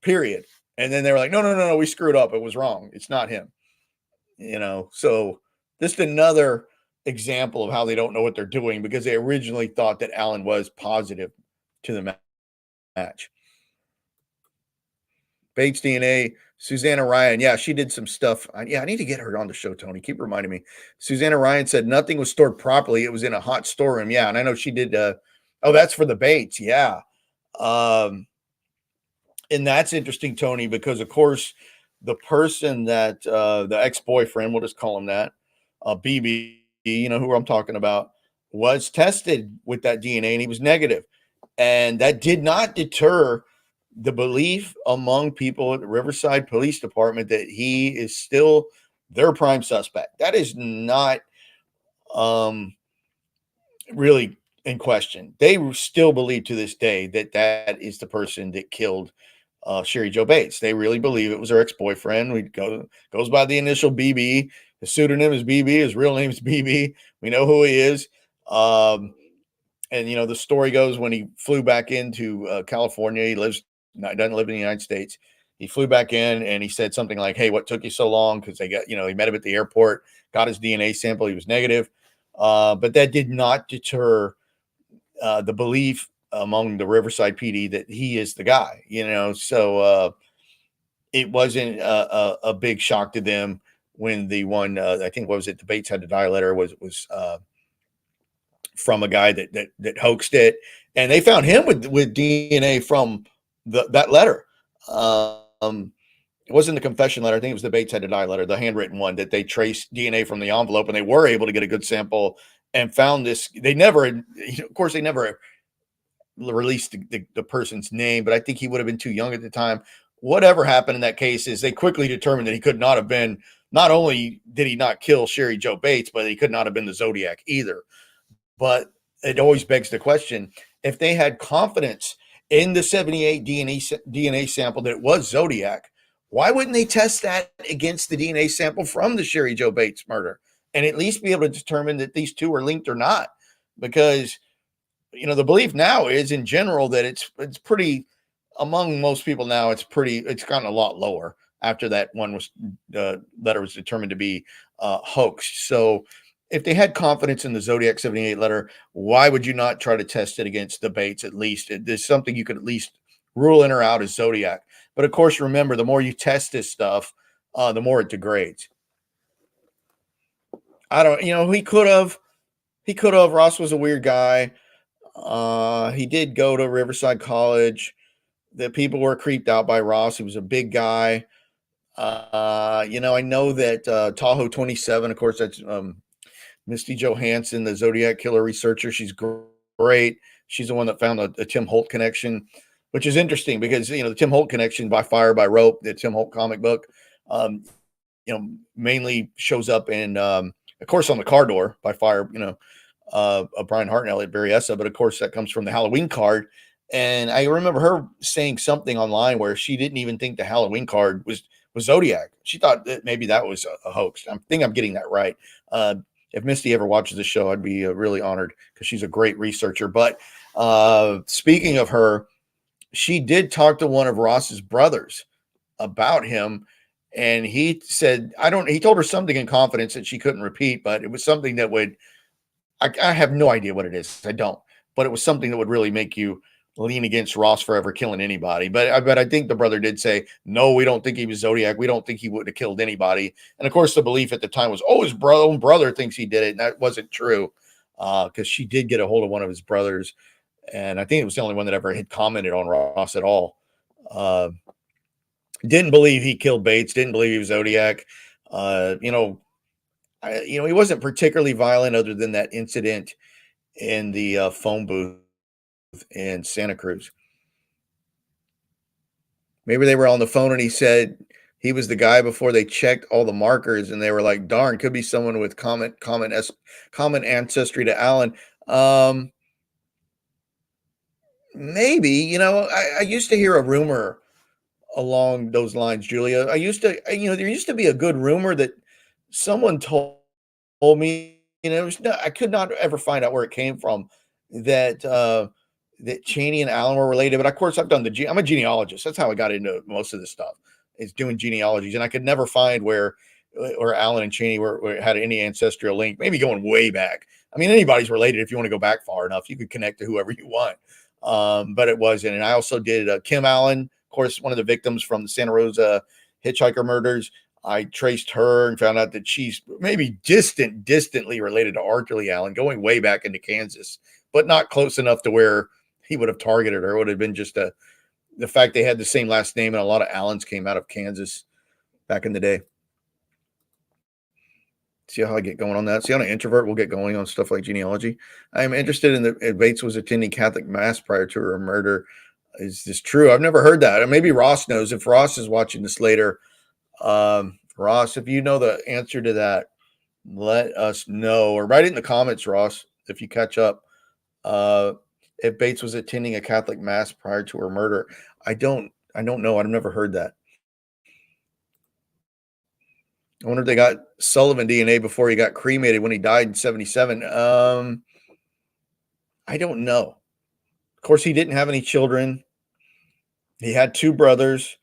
period. And then they were like, no, no, no, no, we screwed up. It was wrong. It's not him. So just another example of how they don't know what they're doing because they originally thought that Allen was positive to the match. Bates DNA, Susanna Ryan. Yeah, she did some stuff. I need to get her on the show, Tony. Keep reminding me. Susanna Ryan said nothing was stored properly. It was in a hot storeroom. Yeah, and I know she did. That's for the Bates. Yeah. And that's interesting, Tony, because, of course, the person that the ex-boyfriend, we'll just call him that, BB, you know who I'm talking about, was tested with that DNA, and he was negative. And that did not deter the belief among people at the Riverside Police Department that he is still their prime suspect. That is not really in question. They still believe to this day that that is the person that killed Sherry Jo Bates. They really believe it was her ex-boyfriend. Goes by the initial BB. His pseudonym is BB. His real name is BB. We know who he is. And the story goes when he flew back into California, he doesn't live in the United States. He flew back in and he said something like, "Hey, what took you so long?" Because they got, he met him at the airport, got his DNA sample. He was negative. But that did not deter the belief among the Riverside PD that he is the guy, So it wasn't a big shock to them when the one, I think, what was it? The Bates had to die letter was from a guy that hoaxed it, and they found him with DNA from that letter. It wasn't the confession letter. I think it was the Bates had to die letter, the handwritten one that they traced DNA from the envelope, and they were able to get a good sample and found this. They never, of course, they never released the person's name, but I think he would have been too young at the time. Whatever happened in that case is they quickly determined that he could not have been. Not only did he not kill Sherry Jo Bates, but he could not have been the Zodiac either. But it always begs the question, if they had confidence in the 78 DNA sample that it was Zodiac, why wouldn't they test that against the DNA sample from the Sherry Jo Bates murder and at least be able to determine that these two are linked or not? Because, the belief now is in general that it's pretty, among most people now, it's gotten a lot lower after that one letter was determined to be hoax. So if they had confidence in the Zodiac 78 letter, why would you not try to test it against the Bates at least? There's something you could at least rule in or out as Zodiac. But of course, remember, the more you test this stuff, the more it degrades. I don't, he could have, Ross was a weird guy. He did go to Riverside College. The people were creeped out by Ross. He was a big guy. I know that Tahoe 27, of course, that's Misty Johansson, the Zodiac Killer researcher. She's great. She's the one that found a Tim Holt connection, which is interesting because, the Tim Holt connection by Fire by Rope, the Tim Holt comic book, mainly shows up in, of course, on the car door by Fire, Brian Hart and Elliot Berryessa. But of course, that comes from the Halloween card. And I remember her saying something online where she didn't even think the Halloween card was Zodiac. She thought that maybe that was a hoax. I think I'm getting that right. If Misty ever watches the show, I'd be really honored because she's a great researcher. But speaking of her, she did talk to one of Ross's brothers about him. And he said, he told her something in confidence that she couldn't repeat, but it was something that I have no idea what it is. I don't, but it was something that would really make you lean against Ross for ever killing anybody. But I think the brother did say, no, we don't think he was Zodiac. We don't think he would have killed anybody. And of course, the belief at the time was, his own brother thinks he did it. And that wasn't true because she did get a hold of one of his brothers. And I think it was the only one that ever had commented on Ross at all. Didn't believe he killed Bates. Didn't believe he was Zodiac. He wasn't particularly violent other than that incident in the phone booth in Santa Cruz. Maybe they were on the phone and he said he was the guy before they checked all the markers and they were like, darn, could be someone with common ancestry to Allen. Maybe, I used to hear a rumor along those lines, Julia. There used to be a good rumor that someone told me, I could not ever find out where it came from, that that Cheney and Allen were related. But of course, I'm a genealogist. That's how I got into most of this stuff, is doing genealogies. And I could never find where Allen and Cheney had any ancestral link, maybe going way back. I mean, anybody's related if you want to go back far enough. You could connect to whoever you want. But it wasn't. And I also did Kim Allen, of course, one of the victims from the Santa Rosa hitchhiker murders. I traced her and found out that she's maybe distantly related to Arthur Leigh Allen, going way back into Kansas, but not close enough to where he would have targeted her. It would have been just the fact they had the same last name, and a lot of Allens came out of Kansas back in the day. See how I get going on that? See how an introvert will get going on stuff like genealogy? I am interested in if Bates was attending Catholic Mass prior to her murder. Is this true? I've never heard that. Maybe Ross knows. If Ross is watching this later, Ross, if you know the answer to that, let us know, or write it in the comments, Ross, if you catch up. If Bates was attending a Catholic Mass prior to her murder. I don't know. I've never heard that. I wonder if they got Sullivan DNA before he got cremated when he died in 1977. I don't know. Of course, he didn't have any children. He had 2 brothers.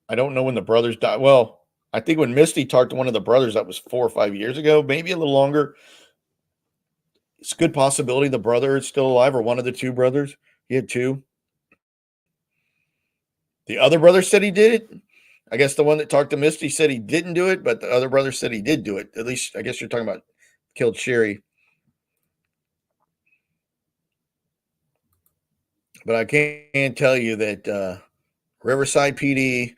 I don't know when the brothers died. Well, I think when Misty talked to one of the brothers, that was 4 or 5 years ago, maybe a little longer. It's a good possibility the brother is still alive, or one of the 2 brothers. He had 2. The other brother said he did it. I guess the one that talked to Misty said he didn't do it, but the other brother said he did do it. At least, I guess you're talking about killed Sherry. But I can tell you that Riverside PD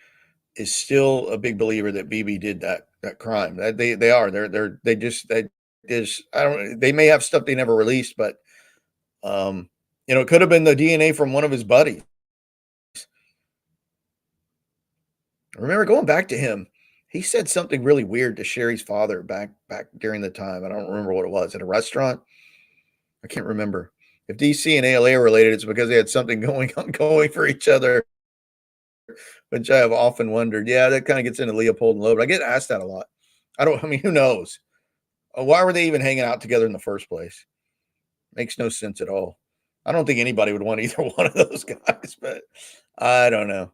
is still a big believer that BB did that crime. They may have stuff they never released, but it could have been the DNA from one of his buddies. I remember going back to him. He said something really weird to Sherry's father back during the time. I don't remember what it was. At a restaurant? I can't remember. If DC and ALA are related, it's because they had something going for each other, which I have often wondered. Yeah, that kind of gets into Leopold and Loeb. I get asked that a lot. Who knows? Why were they even hanging out together in the first place? Makes no sense at all. I don't think anybody would want either one of those guys, but I don't know.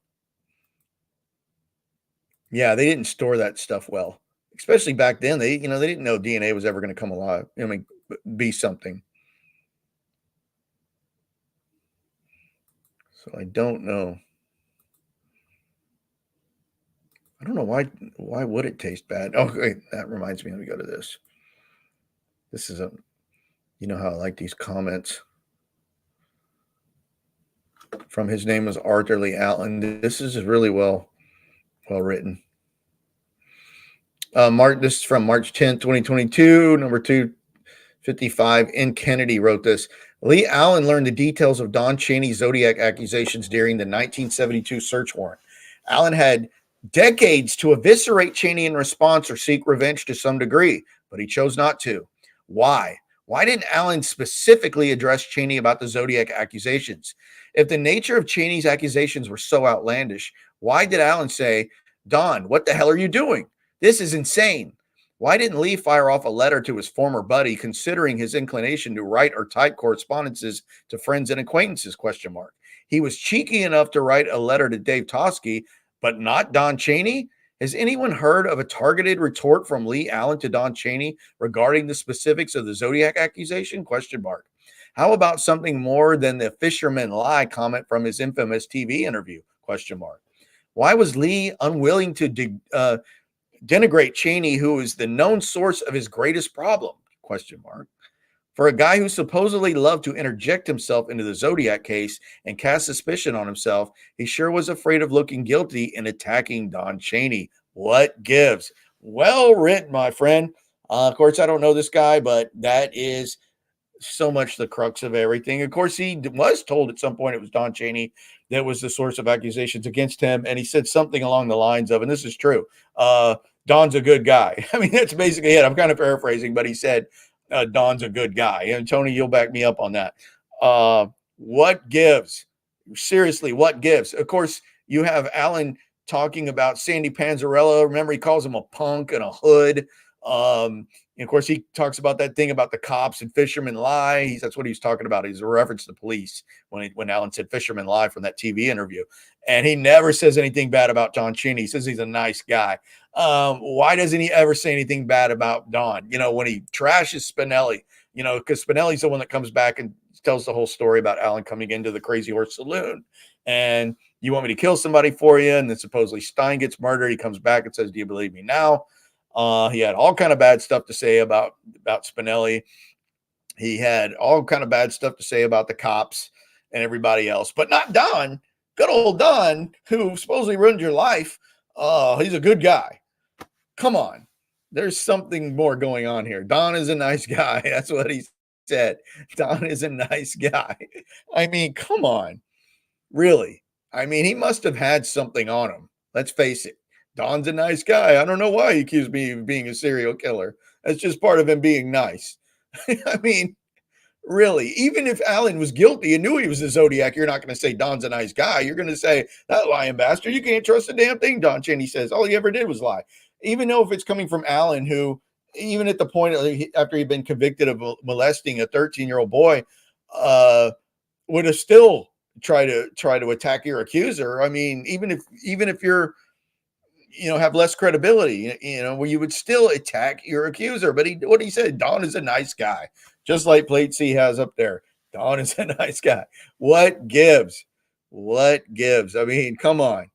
Yeah, they didn't store that stuff well, especially back then. They didn't know DNA was ever going to come alive. Be something. So I don't know. I don't know why would it taste bad? Oh, wait, that reminds me. Let me go to this. This is you know how I like these comments. From his name was Arthur Leigh Allen. This is really well written. This is from March 10th, 2022, number 255. N. Kennedy wrote this. Leigh Allen learned the details of Don Cheney's Zodiac accusations during the 1972 search warrant. Allen had decades to eviscerate Cheney in response or seek revenge to some degree, but he chose not to. Why? Why didn't Allen specifically address Cheney about the Zodiac accusations? If the nature of Cheney's accusations were so outlandish, why did Allen say, Don, what the hell are you doing? This is insane. Why didn't Leigh fire off a letter to his former buddy, considering his inclination to write or type correspondences to friends and acquaintances? ? He was cheeky enough to write a letter to Dave Toschi, but not Don Cheney? Has anyone heard of a targeted retort from Leigh Allen to Don Cheney regarding the specifics of the Zodiac accusation? ? How about something more than the fisherman lie comment from his infamous TV interview? ? Why was Leigh unwilling to denigrate Cheney, who is the known source of his greatest problem? ? For a guy who supposedly loved to interject himself into the Zodiac case and cast suspicion on himself, he sure was afraid of looking guilty in attacking Don Cheney. What gives? Well written, my friend. Of course, I don't know this guy, but that is so much the crux of everything. Of course, he was told at some point it was Don Cheney that was the source of accusations against him, and he said something along the lines of, and this is true, Don's a good guy. I mean, that's basically it. I'm kind of paraphrasing, but he said, Don's a good guy. And Tony, you'll back me up on that. What gives? Seriously, what gives? Of course, you have Allen talking about Sandy Panzarella. Remember, he calls him a punk and a hood. And of course, he talks about that thing about the cops and fishermen lie. That's what he's talking about. He's a reference to the police when Allen said fishermen lie from that TV interview. And he never says anything bad about Don Cheney. He says he's a nice guy. Why doesn't he ever say anything bad about Don? When he trashes Spinelli, because Spinelli's the one that comes back and tells the whole story about Allen coming into the Crazy Horse Saloon. And you want me to kill somebody for you? And then supposedly Stein gets murdered. He comes back and says, do you believe me now? He had all kind of bad stuff to say about Spinelli. He had all kind of bad stuff to say about the cops and everybody else, but not Don. Good old Don, who supposedly ruined your life. He's a good guy. Come on. There's something more going on here. Don is a nice guy. That's what he said. Don is a nice guy. I mean, come on. Really? I mean, he must have had something on him. Let's face it. Don's a nice guy. I don't know why he accused me of being a serial killer. That's just part of him being nice. I mean, really, even if Allen was guilty and knew he was a Zodiac, you're not going to say Don's a nice guy. You're going to say, that lying bastard, you can't trust a damn thing, Don Cheney says. All he ever did was lie. Even though if it's coming from Allen, who, even at the point after he'd been convicted of molesting a 13-year-old boy, would have still tried to attack your accuser. I mean, even if you're, have less credibility, where you would still attack your accuser. But what he said, Don is a nice guy, just like Plate C has up there. Don is a nice guy. What gives? What gives? I mean, come on.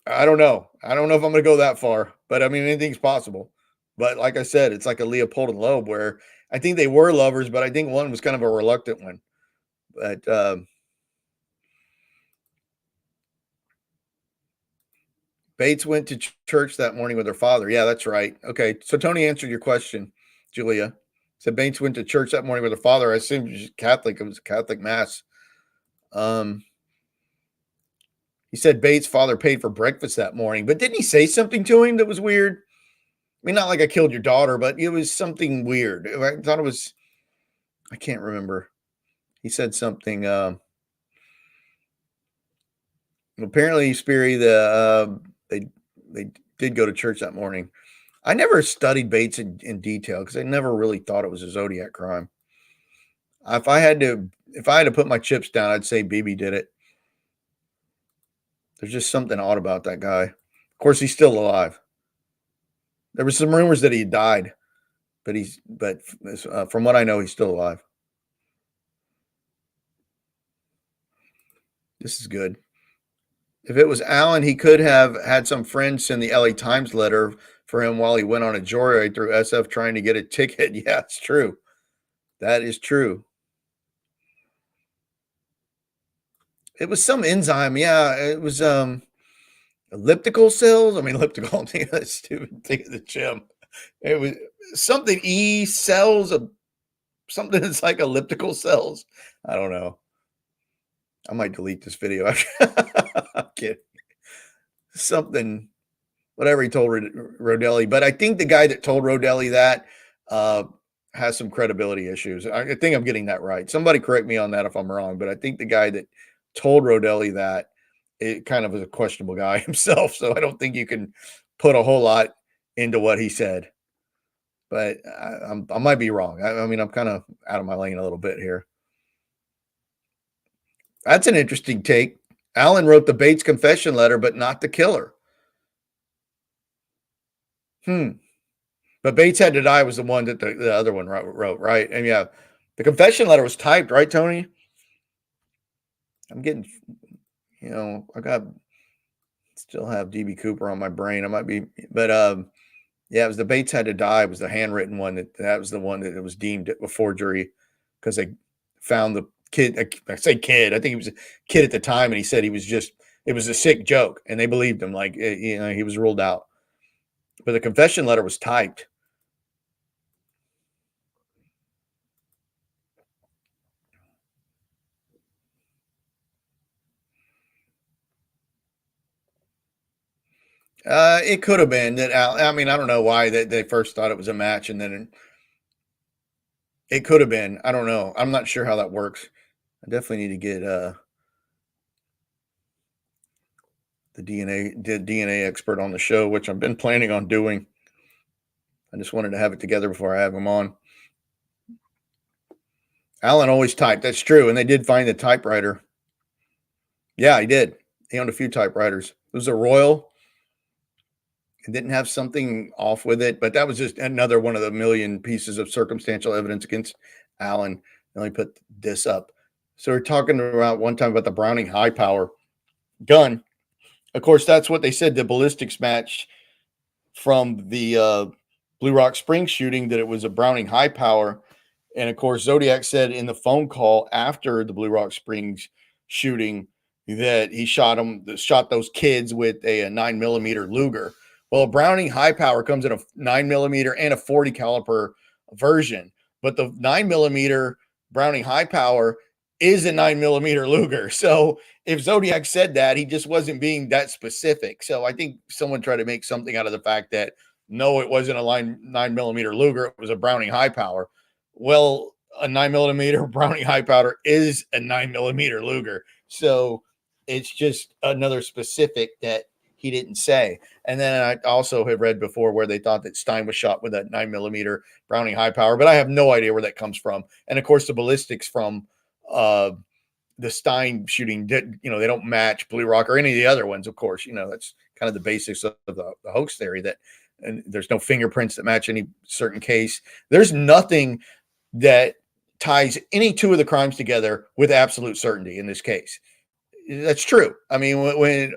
I don't know. I don't know if I'm going to go that far, but I mean, anything's possible. But like I said, it's like a Leopold and Loeb, where I think they were lovers, but I think one was kind of a reluctant one. But Bates went to church that morning with her father. Yeah, that's right. Okay, so Tony answered your question, Julia. Said Bates went to church that morning with her father. I assume she's Catholic. It was a Catholic mass. He said Bates' father paid for breakfast that morning, but didn't he say something to him that was weird? I mean, not like I killed your daughter, but it was something weird. I thought it was, I can't remember. He said something. Apparently, Speary, they did go to church that morning. I never studied Bates in detail because I never really thought it was a Zodiac crime. If I had to put my chips down, I'd say BB did it. There's just something odd about that guy. Of course, he's still alive. There were some rumors that he died, but from what I know, he's still alive. This is good. If it was Allen, he could have had some friends send the LA Times letter for him while he went on a joyride through SF trying to get a ticket. Yeah, it's true. That is true. It was some enzyme. Yeah, it was elliptical cells. I mean, elliptical. That stupid thing at the gym. It was something E cells of something that's like elliptical cells. I don't know. I might delete this video. I'm kidding. Something, whatever he told Rodelli. But I think the guy that told Rodelli that has some credibility issues. I think I'm getting that right. Somebody correct me on that if I'm wrong. But I think the guy that told Rodelli that, it kind of was a questionable guy himself. So I don't think you can put a whole lot into what he said. But I might be wrong. I mean, I'm kind of out of my lane a little bit here. That's an interesting take. Allen wrote the Bates confession letter, but not the killer. But Bates Had to Die was the one that the other one wrote, right? And yeah, the confession letter was typed, right, Tony? I'm getting, I still have DB Cooper on my brain. I might be, but yeah, it was the Bates Had to Die was the handwritten one. That was the one that it was deemed a forgery because they found the kid. I say kid. I think he was a kid at the time, and he said it was a sick joke, and they believed him. Like he was ruled out. But the confession letter was typed. It could have been that. I mean, I don't know why they first thought it was a match, and then it could have been. I don't know. I'm not sure how that works. I definitely need to get the DNA expert on the show, which I've been planning on doing. I just wanted to have it together before I have him on. Allen always typed. That's true. And they did find the typewriter. Yeah, he did. He owned a few typewriters. It was a Royal. It didn't have something off with it, but that was just another one of the million pieces of circumstantial evidence against Allen. Let me put this up. So we're talking about one time about the Browning high power gun. Of course, that's what they said the ballistics match from the Blue Rock Springs shooting, that it was a Browning high power. And of course, Zodiac said in the phone call after the Blue Rock Springs shooting that he shot those kids with a 9mm Luger. Well, a Browning high power comes in a 9mm and a 40 caliber version, but the 9mm Browning high power is a 9mm Luger. So if Zodiac said that, he just wasn't being that specific. So I think someone tried to make something out of the fact that no, it wasn't a 9mm Luger, it was a Browning high power. Well, a 9mm Browning high powder is a 9mm Luger. So it's just another specific that he didn't say. And then I also have read before where they thought that Stein was shot with a 9mm Browning high power, but I have no idea where that comes from. And of course, the ballistics from the Stein shooting, they don't match Blue Rock or any of the other ones. Of course, that's kind of the basics of the hoax theory, that and there's no fingerprints that match any certain case. There's nothing that ties any two of the crimes together with absolute certainty in this case. That's true. I mean, when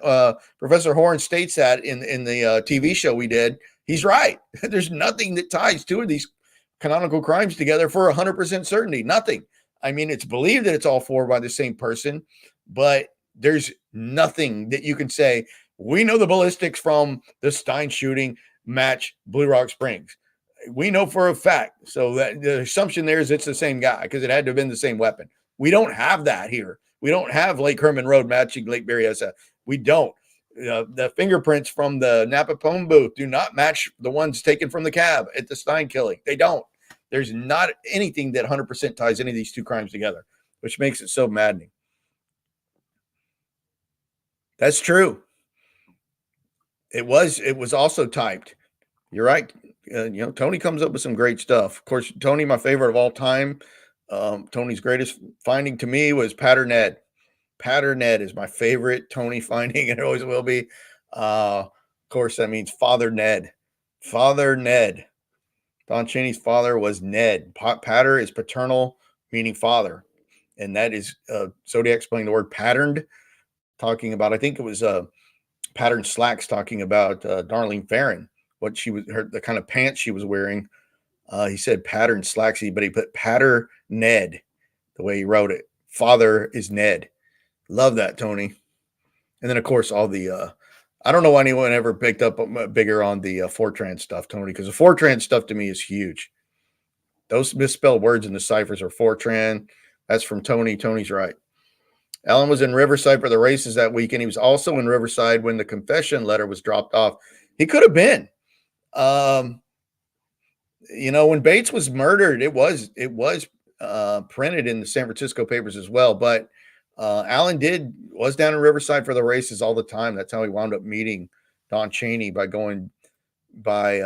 Professor Horn states that in the TV show we did, he's right. There's nothing that ties two of these canonical crimes together for 100% certainty. Nothing. I mean, it's believed that it's all four by the same person, but there's nothing that you can say, we know the ballistics from the Stein shooting match Blue Rock Springs. We know for a fact. So that the assumption there is it's the same guy because it had to have been the same weapon. We don't have that here. We don't have Lake Herman Road matching Lake Berryessa. We don't. The fingerprints from the Napa phone booth do not match the ones taken from the cab at the Stein killing. They don't. There's not anything that 100% ties any of these two crimes together, which makes it so maddening. That's true. It was also typed. You're right. Tony comes up with some great stuff. Of course, Tony, my favorite of all time. Tony's greatest finding to me was Pattern Ned. Pattern Ned is my favorite Tony finding, and it always will be. Of course, that means Father Ned. Father Ned. Don Cheney's father was Ned. Patter is paternal, meaning father. And that is Zodiac explaining the word patterned, talking about, I think it was patterned slacks, talking about Darlene Farron, what the kind of pants she was wearing. He said patterned slacksy, but he put Patter Ned the way he wrote it. Father is Ned. Love that, Tony. And then, of course, all the I don't know why anyone ever picked up bigger on the Fortran stuff, Tony, because the Fortran stuff to me is huge. Those misspelled words in the ciphers are Fortran. That's from Tony. Tony's right. Allen was in Riverside for the races that weekend. He was also in Riverside when the confession letter was dropped off. He could have been. When Bates was murdered, it was printed in the San Francisco papers as well. But Allen was down in Riverside for the races all the time. That's how he wound up meeting Don Cheney, by going by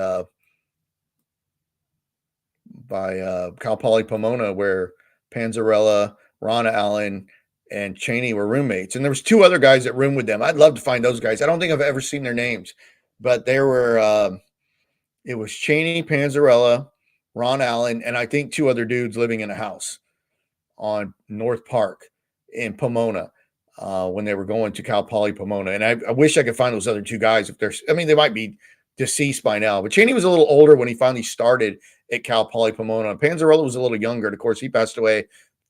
Cal Poly Pomona, where Panzarella, Ron Allen, and Cheney were roommates. And there was two other guys that roomed with them. I'd love to find those guys. I don't think I've ever seen their names, but there were it was Cheney, Panzarella, Ron Allen, and I think two other dudes living in a house on North Park in Pomona when they were going to Cal Poly Pomona. And I wish I could find those other two guys. They might be deceased by now, but Cheney was a little older when he finally started at Cal Poly Pomona. Panzarella was a little younger. And of course, he passed away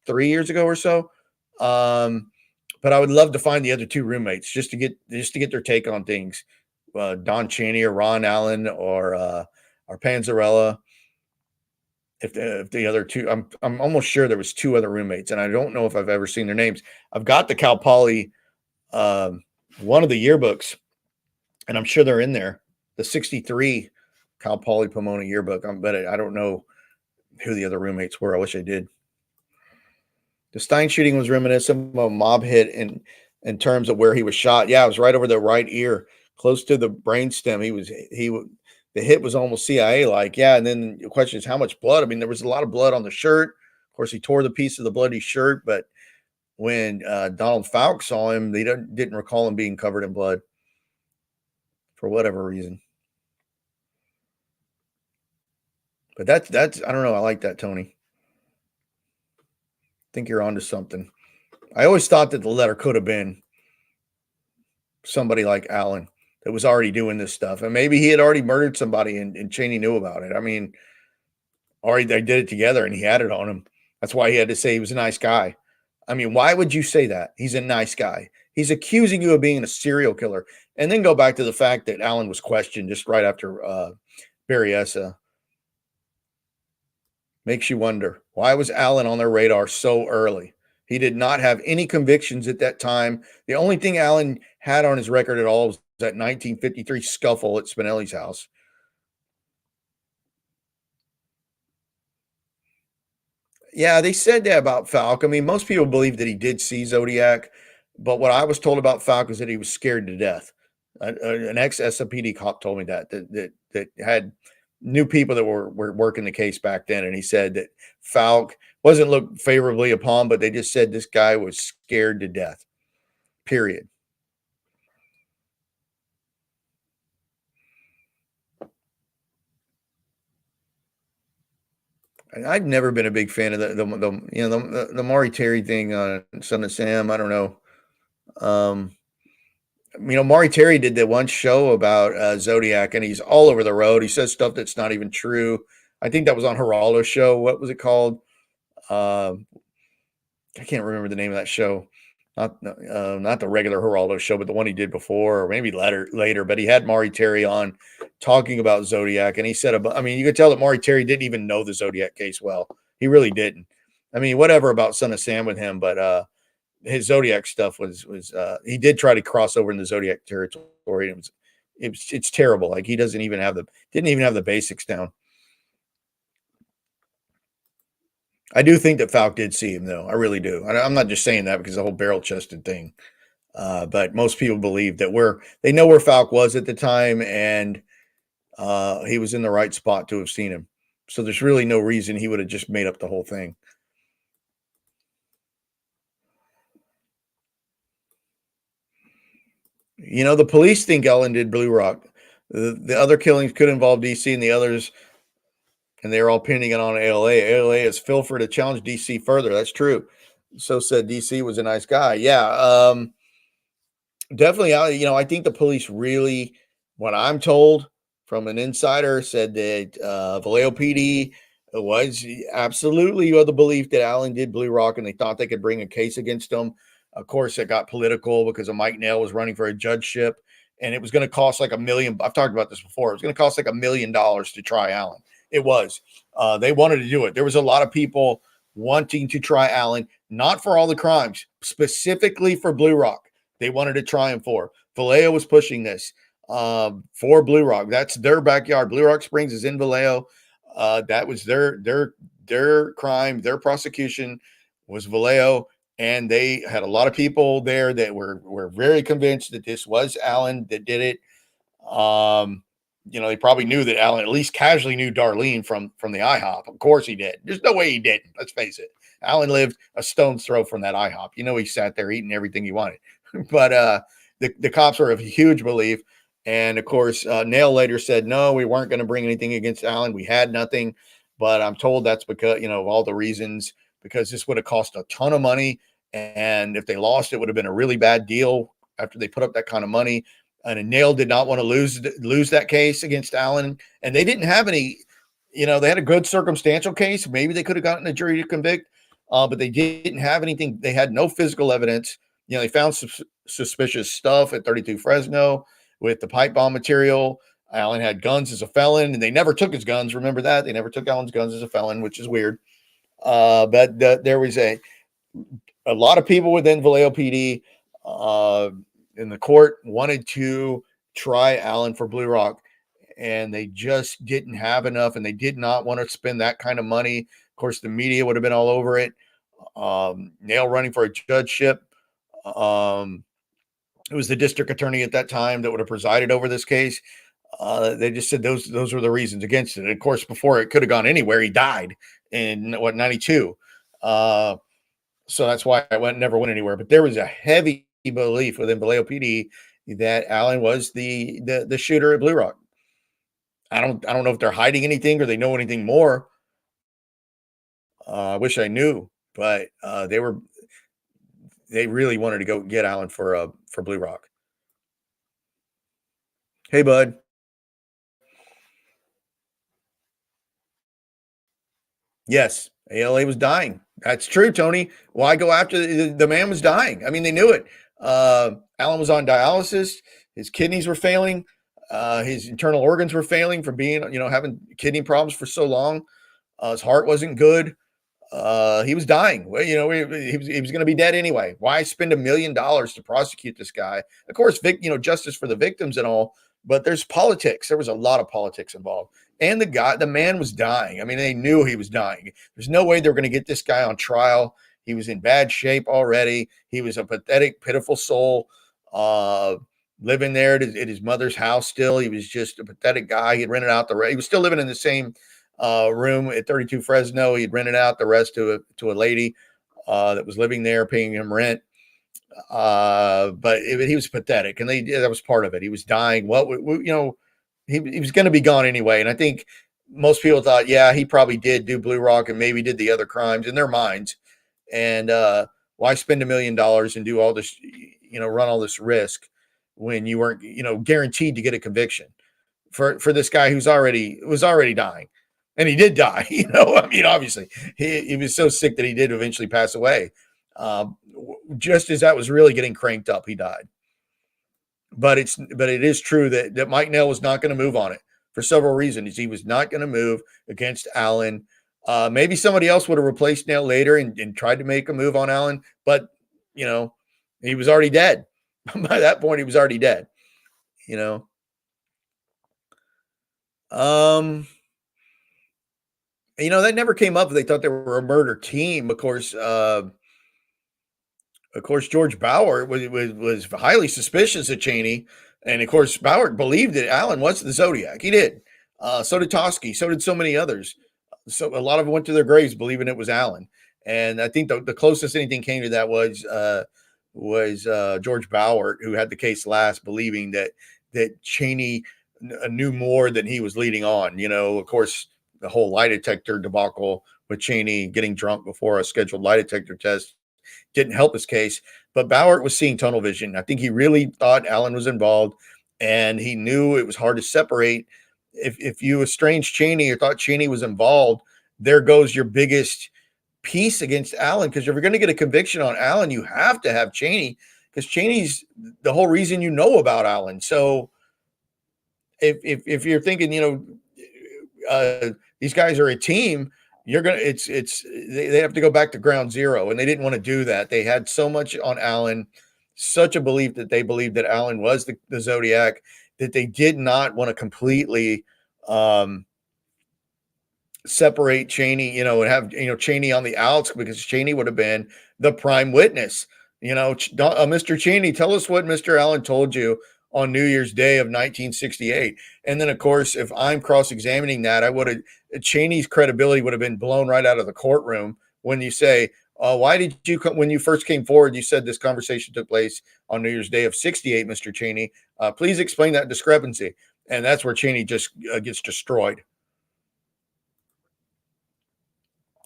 3 years ago or so. But I would love to find the other two roommates just to get their take on things. Don Cheney or Ron Allen or Panzarella. If the other two, I'm almost sure there was two other roommates, and I don't know if I've ever seen their names. I've got the Cal Poly, one of the yearbooks, and I'm sure they're in there. The 63 Cal Poly Pomona yearbook. But I don't know who the other roommates were. I wish I did. The Stein shooting was reminiscent of a mob hit in in terms of where he was shot. Yeah, it was right over the right ear, close to the brainstem. The hit was almost CIA like. Yeah, and then the question is how much blood. I mean, there was a lot of blood on the shirt. Of course, he tore the piece of the bloody shirt, but when Donald Falk saw him, they didn't recall him being covered in blood for whatever reason. But that's I don't know. I like that, Tony. I think you're onto something. I always thought that the letter could have been somebody like Allen that was already doing this stuff, and maybe he had already murdered somebody, and Cheney knew about it. I mean, or they did it together, and he had it on him. That's why he had to say he was a nice guy. I mean, why would you say that? He's a nice guy. He's accusing you of being a serial killer, and then go back to the fact that Allen was questioned just right after Berryessa. Makes you wonder, why was Allen on their radar so early? He did not have any convictions at that time. The only thing Allen had on his record at all was that 1953 scuffle at Spinelli's house. Yeah, they said that about Falk. I mean, most people believe that he did see Zodiac, but what I was told about Falk is that he was scared to death. An ex SFPD cop told me that had new people that were working the case back then, and he said that Falk wasn't looked favorably upon, but they just said this guy was scared to death. Period. And I've never been a big fan of the Maury Terry thing on Son of Sam. I don't know. Maury Terry did the one show about Zodiac, and he's all over the road. He says stuff that's not even true. I think that was on Geraldo's show. What was it called? Uh, I can't remember the name of that show. Not the regular Geraldo show, but the one he did before, or maybe later. But he had Maury Terry on talking about Zodiac, and he said, I mean, you could tell that Maury Terry didn't even know the Zodiac case well. He really didn't. I mean, whatever about Son of Sam with him, but his Zodiac stuff was he did try to cross over into Zodiac territory. It's terrible. Like he didn't even have the basics down. I do think that Falk did see him, though. I really do. I'm not just saying that because the whole barrel chested thing. But most people believe that they know where Falk was at the time, and he was in the right spot to have seen him. So there's really no reason he would have just made up the whole thing. The police think Ellen did Blue Rock. The other killings could involve DC and the others, and they're all pinning it on ALA. ALA is Filfer to challenge DC further. That's true. So said DC was a nice guy. Yeah. Definitely. I think the police really, what I'm told from an insider, said that Vallejo PD was absolutely of the belief that Allen did Blue Rock, and they thought they could bring a case against him. Of course, it got political because of Mike Nail was running for a judgeship, and it was going to cost like $1 million. I've talked about this before. It was going to cost like $1 million to try Allen. It was. They wanted to do it. There was a lot of people wanting to try Allen, not for all the crimes, specifically for Blue Rock. They wanted to try him for. Vallejo was pushing this for Blue Rock. That's their backyard. Blue Rock Springs is in Vallejo. That was their crime. Their prosecution was Vallejo, and they had a lot of people there that were very convinced that this was Allen that did it. They probably knew that Allen at least casually knew Darlene from the IHOP. Of course he did. There's no way he didn't. Let's face it. Allen lived a stone's throw from that IHOP. He sat there eating everything he wanted. But the cops were of huge belief. And of course, Nail later said, no, we weren't going to bring anything against Allen. We had nothing. But I'm told that's because, of all the reasons, because this would have cost a ton of money. And if they lost, it would have been a really bad deal after they put up that kind of money. And Nail did not want to lose that case against Allen. And they didn't have any, they had a good circumstantial case. Maybe they could have gotten a jury to convict, but they didn't have anything. They had no physical evidence. They found some suspicious stuff at 32 Fresno with the pipe bomb material. Allen had guns as a felon, and they never took his guns. Remember that? They never took Allen's guns as a felon, which is weird. But there was a lot of people within Vallejo PD in the court wanted to try Allen for Blue Rock, and they just didn't have enough, and they did not want to spend that kind of money. Of course, the media would have been all over it. Nail running for a judgeship. who was the district attorney at that time that would have presided over this case. They just said those were the reasons against it. And of course, before it could have gone anywhere, he died in 92. So that's why I never went anywhere. But there was a heavy belief within Vallejo PD that Allen was the shooter at Blue Rock. I don't know if they're hiding anything or they know anything more. I wish I knew, but they really wanted to go get Allen for Blue Rock. Hey, bud. Yes, ALA was dying. That's true, Tony. Why go after the man was dying? I mean, they knew it. Allen was on dialysis. His kidneys were failing. His internal organs were failing from being, having kidney problems for so long. His heart wasn't good. He was dying. Well, he was going to be dead anyway. Why spend $1 million to prosecute this guy? Of course, justice for the victims and all, but there's politics. There was a lot of politics involved. And the man was dying. I mean, they knew he was dying. There's no way they were going to get this guy on trial. He was in bad shape already. He was a pathetic, pitiful soul, living there at his mother's house still. He was just a pathetic guy. He had rented out he was still living in the same room at 32 Fresno. He'd rented out the rest to a lady that was living there, paying him rent. But he was pathetic, and that was part of it. He was dying. He was going to be gone anyway. And I think most people thought, yeah, he probably did do Blue Rock and maybe did the other crimes in their minds. And why spend $1 million and do all this, run all this risk when you weren't, guaranteed to get a conviction for this guy who was already dying. And he did die, I mean, obviously he was so sick that he did eventually pass away. Just as that was really getting cranked up, he died. But it is true that Mike Nell was not going to move on it for several reasons. He was not going to move against Allen. Maybe somebody else would have replaced Nell later and tried to make a move on Allen, but he was already dead. By that point, he was already dead. That never came up. They thought they were a murder team. Of course, George Bauer was highly suspicious of Cheney. And of course, Bauer believed that Allen was the Zodiac. He did. So did Toschi. So did so many others. So a lot of them went to their graves believing it was Allen. And I think the closest anything came to that was George Bauer, who had the case last, believing that Cheney knew more than he was leading on. Of course, the whole lie detector debacle with Cheney getting drunk before a scheduled lie detector test didn't help his case. But Bauer was seeing tunnel vision. I think he really thought Allen was involved, and he knew it was hard to separate. If you estranged Cheney or thought Cheney was involved, there goes your biggest piece against Allen. Because if you're going to get a conviction on Allen, you have to have Cheney, because Cheney's the whole reason you know about Allen. So if you're thinking, these guys are a team, they have to go back to ground zero, and they didn't want to do that. They had so much on Allen, such a belief that they believed that Allen was the Zodiac, that they did not want to completely separate Cheney, and have Cheney on the outs, because Cheney would have been the prime witness. Mr. Cheney, tell us what Mr. Allen told you on New Year's Day of 1968. And then, of course, if I'm cross-examining that, Cheney's credibility would have been blown right out of the courtroom when you say, why did you, when you first came forward, you said this conversation took place on New Year's Day of 68, Mr. Cheney. Please explain that discrepancy. And that's where Cheney just gets destroyed.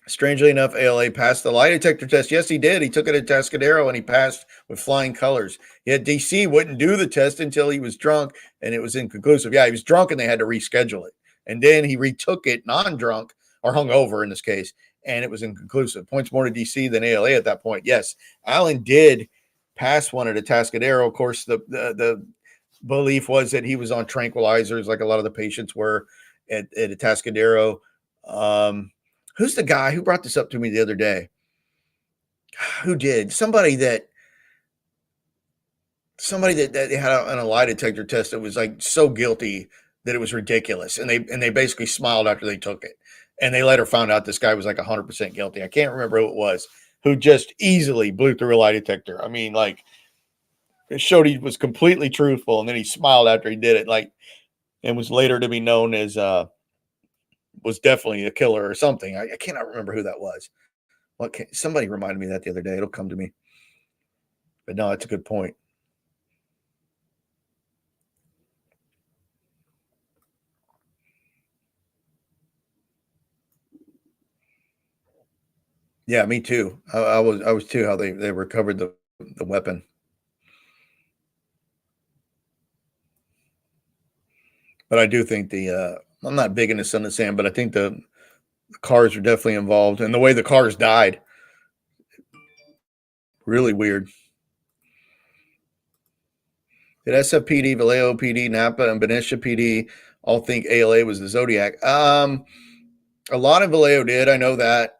Strangely enough, ALA passed the lie detector test. Yes, he did. He took it at Atascadero, and he passed with flying colors. Yet DC wouldn't do the test until he was drunk, and it was inconclusive. Yeah, he was drunk, and they had to reschedule it. And then he retook it non-drunk, or hungover in this case, and it was inconclusive. Points more to DC than ALA at that point. Yes, Allen did pass one at Atascadero. Of course, the belief was that he was on tranquilizers, like a lot of the patients were at Atascadero. Who's the guy who brought this up to me the other day? Who did? Somebody that had on a lie detector test that was like so guilty that it was ridiculous. And they basically smiled after they took it. And they later found out this guy was like 100% guilty. I can't remember who it was, who just easily blew through a lie detector. I mean, like, It showed he was completely truthful, and then he smiled after he did it, like, and was later to be known as was definitely a killer or something. I cannot remember who that was. Somebody reminded me of that the other day. It'll come to me. But no, it's a good point. Yeah, me too. I was too. How they recovered the weapon. But I do think I'm not big into Son of Sam, but I think the cars are definitely involved, and the way the cars died, really weird. Did SFPD, Vallejo PD, Napa, and Benicia PD all think ALA was the Zodiac? A lot of Vallejo did. I know that.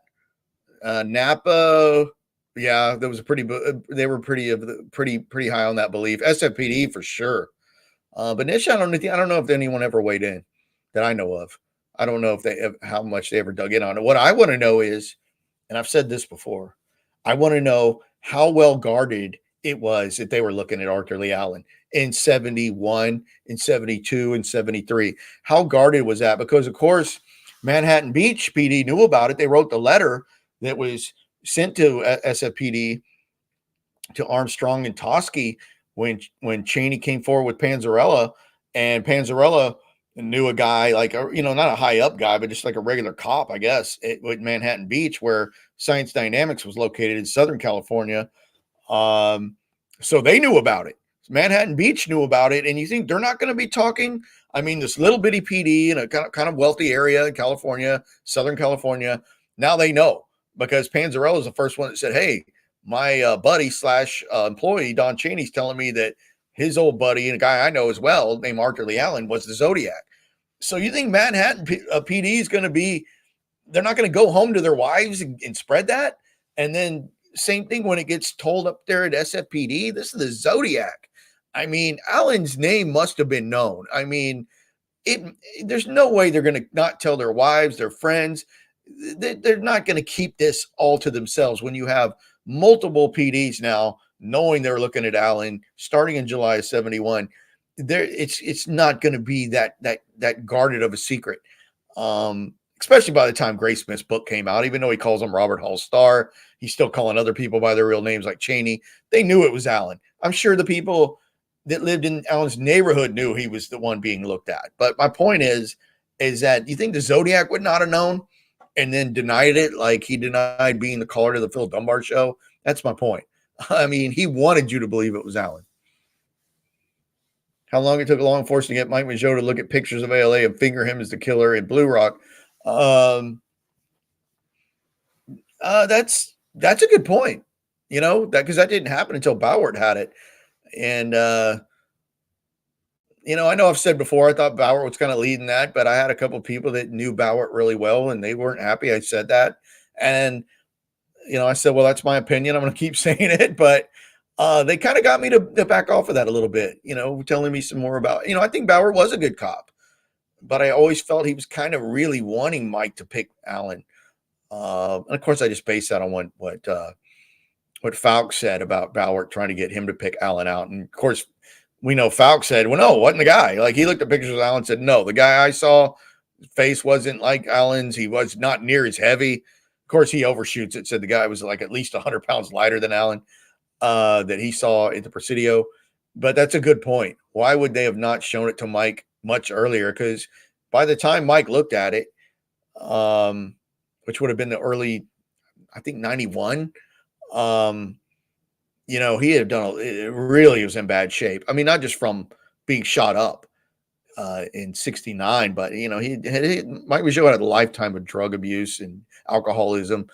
Napa, yeah, there was a pretty. They were pretty high on that belief. SFPD for sure. Benicia, I don't know if anyone ever weighed in that I know of. I don't know how much they ever dug in on it. What I want to know is, and I've said this before, I want to know how well guarded it was that they were looking at Arthur Leigh Allen in 71, in 72, and 73. How guarded was that? Because, of course, Manhattan Beach PD knew about it. They wrote the letter that was sent to SFPD to Armstrong and Toschi when Cheney came forward with Panzarella, and Panzarella knew a guy like not a high up guy, but just like a regular cop, I guess, with Manhattan Beach, where Science Dynamics was located in Southern California. So they knew about it. Manhattan Beach knew about it, and you think they're not going to be talking? I mean, this little bitty PD in a kind of wealthy area in California, Southern California. Now they know because Panzarella is the first one that said, "Hey, my buddy slash employee Don Cheney's telling me that his old buddy and a guy I know as well, named Arthur Leigh Allen, was the Zodiac." So you think Manhattan PD is going to be? They're not going to go home to their wives and spread that, and then same thing when it gets told up there at SFPD. This is the Zodiac. I mean, Allen's name must have been known. I mean, there's no way they're going to not tell their wives, their friends. They're not going to keep this all to themselves when you have multiple PDs now knowing they're looking at Allen starting in July of 71. It's not going to be that guarded of a secret. Especially by the time Graysmith's book came out, even though he calls him Robert Hall Starr, he's still calling other people by their real names like Cheney. They knew it was Allen. I'm sure the people that lived in Allen's neighborhood knew he was the one being looked at. But my point is that you think the Zodiac would not have known and then denied it like he denied being the caller to the Phil Dunbar show? That's my point. I mean, he wanted you to believe it was Allen. How long it took law enforcement to get Mike Mageau to look at pictures of ALA and finger him as the killer in Blue Rock. That's a good point. You know, because that didn't happen until Bauer had it. And I know I've said before I thought Bauer was kind of leading that, but I had a couple of people that knew Bauer really well and they weren't happy I said that. And I said, well, that's my opinion. I'm going to keep saying it, but they kind of got me to back off of that a little bit, telling me some more about, I think Bauer was a good cop, but I always felt he was kind of really wanting Mike to pick Allen. And of course, I just based that on what Falk said about Bauer trying to get him to pick Allen out. And of course, we know Falk said, well, no, wasn't the guy. Like he looked at pictures of Allen and said, no, the guy I saw, his face wasn't like Allen's. He was not near as heavy. Of course, he overshoots it, said the guy was like at least 100 pounds lighter than Allen that he saw at the Presidio. But that's a good point. Why would they have not shown it to Mike much earlier? Because by the time Mike looked at it, which would have been the early, I think 91, he had done it really was in bad shape. I mean, not just from being shot up in 69, but Mike Mageau had a lifetime of drug abuse and alcoholism.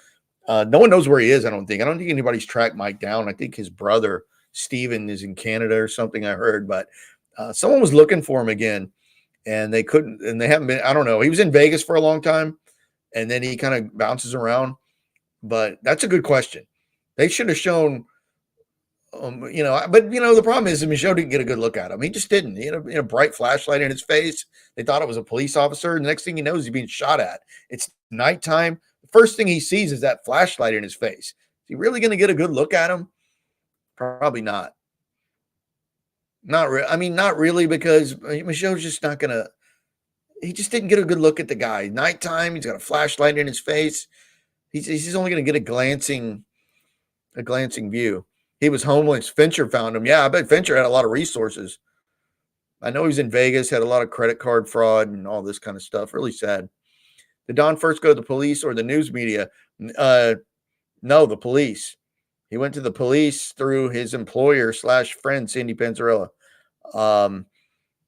No one knows where he is. I don't think anybody's tracked Mike down. I think his brother Steven is in Canada or something I heard, but someone was looking for him again and they couldn't, and they haven't been. I don't know. He was in Vegas for a long time and then he kind of bounces around, but that's a good question. They should have shown, but the problem is Mageau didn't get a good look at him. He just didn't. He had a bright flashlight in his face. They thought it was a police officer. The next thing he knows, he's being shot at. It's nighttime. The first thing he sees is that flashlight in his face. Is he really going to get a good look at him? Probably not. I mean, not really, because Michaud's just not gonna. He just didn't get a good look at the guy. Nighttime, he's got a flashlight in his face. He's only gonna get a glancing view. He was homeless. Fincher found him. Yeah, I bet Fincher had a lot of resources. I know he's in Vegas, had a lot of credit card fraud and all this kind of stuff. Really sad. Did Don first go to the police or the news media? No, the police. He went to the police through his employer / friend, Sandy Panzarella,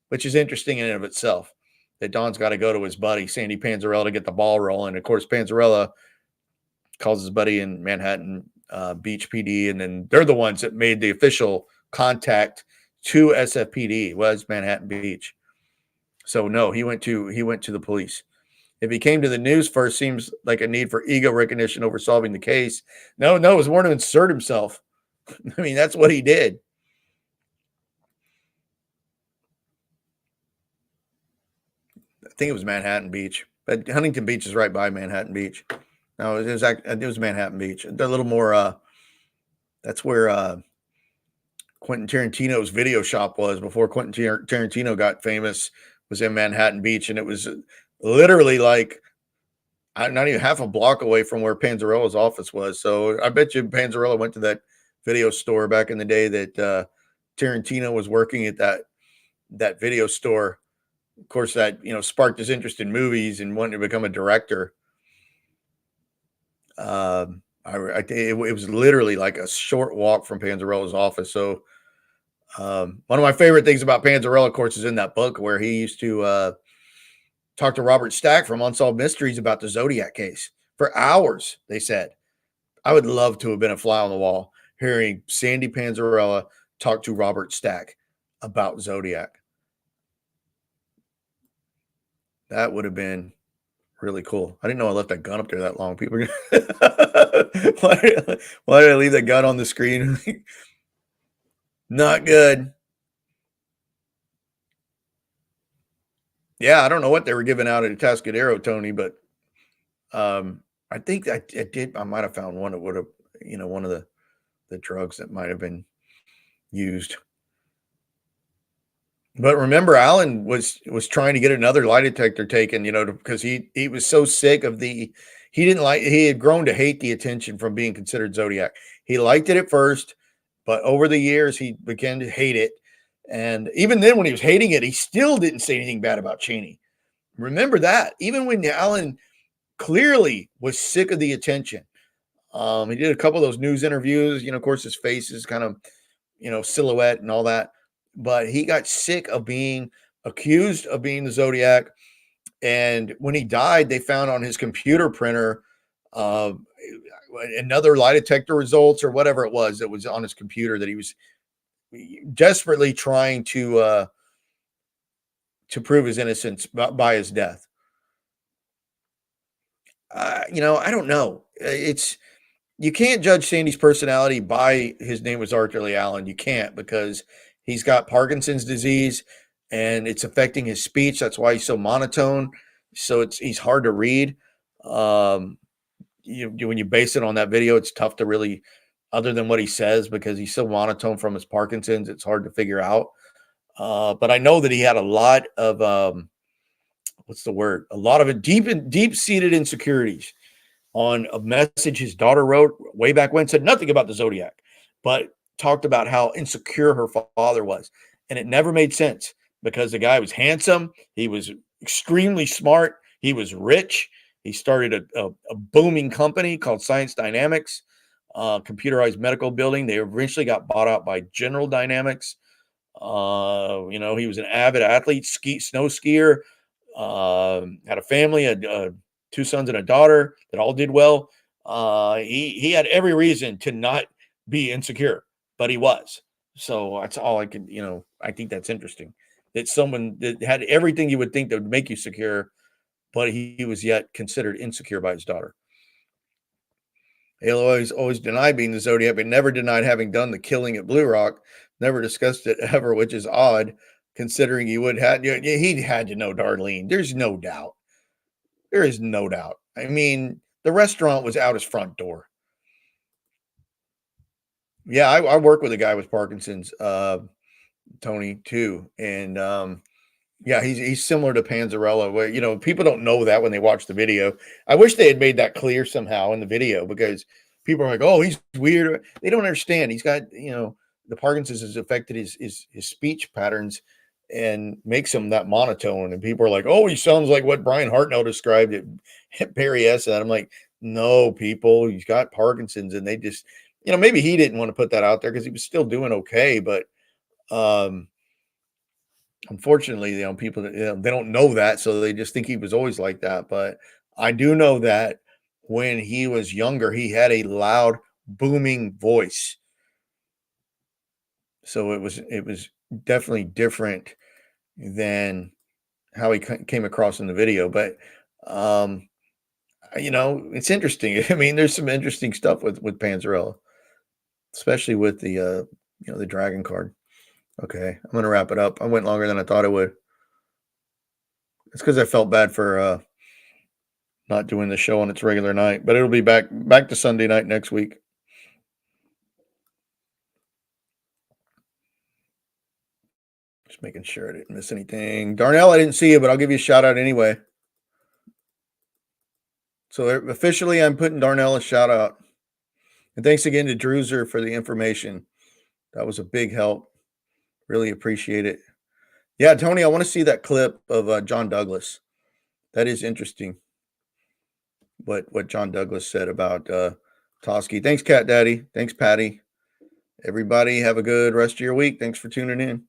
which is interesting in and of itself. That Don's got to go to his buddy, Sandy Panzarella, to get the ball rolling. Of course, Panzarella calls his buddy in Manhattan Beach PD, and then they're the ones that made the official contact to SFPD was Manhattan Beach. So no, he went to the police. If he came to the news first, seems like a need for ego recognition over solving the case. No, it was more to insert himself. I mean, that's what he did. I think it was Manhattan Beach, but Huntington Beach is right by Manhattan Beach. No, it was Manhattan Beach. They're a little more. That's where Quentin Tarantino's video shop was before Quentin Tarantino got famous. Was in Manhattan Beach, and it was literally like not even half a block away from where Panzarella's office was. So I bet you Panzarella went to that video store back in the day that Tarantino was working at that video store. Of course, that sparked his interest in movies and wanting to become a director. It was literally like a short walk from Panzarella's office. So one of my favorite things about Panzarella, of course, is in that book where he used to talk to Robert Stack from Unsolved Mysteries about the Zodiac case for hours. They said, I would love to have been a fly on the wall hearing Sandy Panzarella talk to Robert Stack about Zodiac. That would have been really cool. I didn't know I left that gun up there that long. People are why did I leave that gun on the screen? Not good. Yeah, I don't know what they were giving out at Atascadero, Tony, but I think that it did. I might have found one that would have, one of the drugs that might have been used. But remember, Allen was trying to get another lie detector taken, because he was so sick of he had grown to hate the attention from being considered Zodiac. He liked it at first, but over the years he began to hate it. And even then, when he was hating it, he still didn't say anything bad about Cheney. Remember that. Even when Allen clearly was sick of the attention, he did a couple of those news interviews. Of course, his face is kind of, silhouette and all that. But he got sick of being accused of being the Zodiac. And when he died, they found on his computer printer another lie detector results or whatever it was that was on his computer that he was desperately trying to prove his innocence by his death. I don't know. You can't judge Sandy's personality by his name was Arthur Leigh Allen. You can't, because he's got Parkinson's disease and it's affecting his speech. That's why he's so monotone. So he's hard to read. When you base it on that video, it's tough to really, other than what he says, because he's so monotone from his Parkinson's, it's hard to figure out. But I know that he had a lot of what's the word? A lot of deep-seated insecurities on a message his daughter wrote way back when, said nothing about the Zodiac, but talked about how insecure her father was. And it never made sense because the guy was handsome. He was extremely smart. He was rich. He started a booming company called Science Dynamics, computerized medical building. They eventually got bought out by General Dynamics. He was an avid athlete, snow skier, had a family, two sons and a daughter that all did well. He had every reason to not be insecure, but he was. So that's all I can, I think that's interesting. That someone that had everything you would think that would make you secure, but he was yet considered insecure by his daughter. He'll always denied being the Zodiac, but never denied having done the killing at Blue Rock. Never discussed it ever, which is odd, considering he had to know Darlene. There's no doubt. There is no doubt. I mean, the restaurant was out his front door. Yeah, I work with a guy with Parkinson's. Tony too. And yeah, he's similar to Panzarella, where people don't know that when they watch the video. I wish they had made that clear somehow in the video, because people are like, "Oh, he's weird." They don't understand. He's got the Parkinson's has affected his speech patterns and makes him that monotone. And people are like, "Oh, he sounds like what Brian Hartnell described at Barry S." And I'm like, "No, people, he's got Parkinson's," and they just maybe he didn't want to put that out there because he was still doing okay, but um unfortunately, people they don't know that, so they just think he was always like that. But I do know that when he was younger, he had a loud, booming voice. So it was definitely different than how he came across in the video. But it's interesting. I mean, there's some interesting stuff with Panzarella, especially with the dragon card. Okay, I'm gonna wrap it up. I went longer than I thought I would. It's because I felt bad for not doing the show on its regular night, but it'll be back to Sunday night next week. Just making sure I didn't miss anything. Darnell, I didn't see you, but I'll give you a shout out anyway. So officially, I'm putting Darnell a shout out. And thanks again to Drewzer for the information. That was a big help. Really appreciate it. Yeah, Tony, I want to see that clip of John Douglas. That is interesting. What John Douglas said about Toski. Thanks, Cat Daddy. Thanks, Patty. Everybody have a good rest of your week. Thanks for tuning in.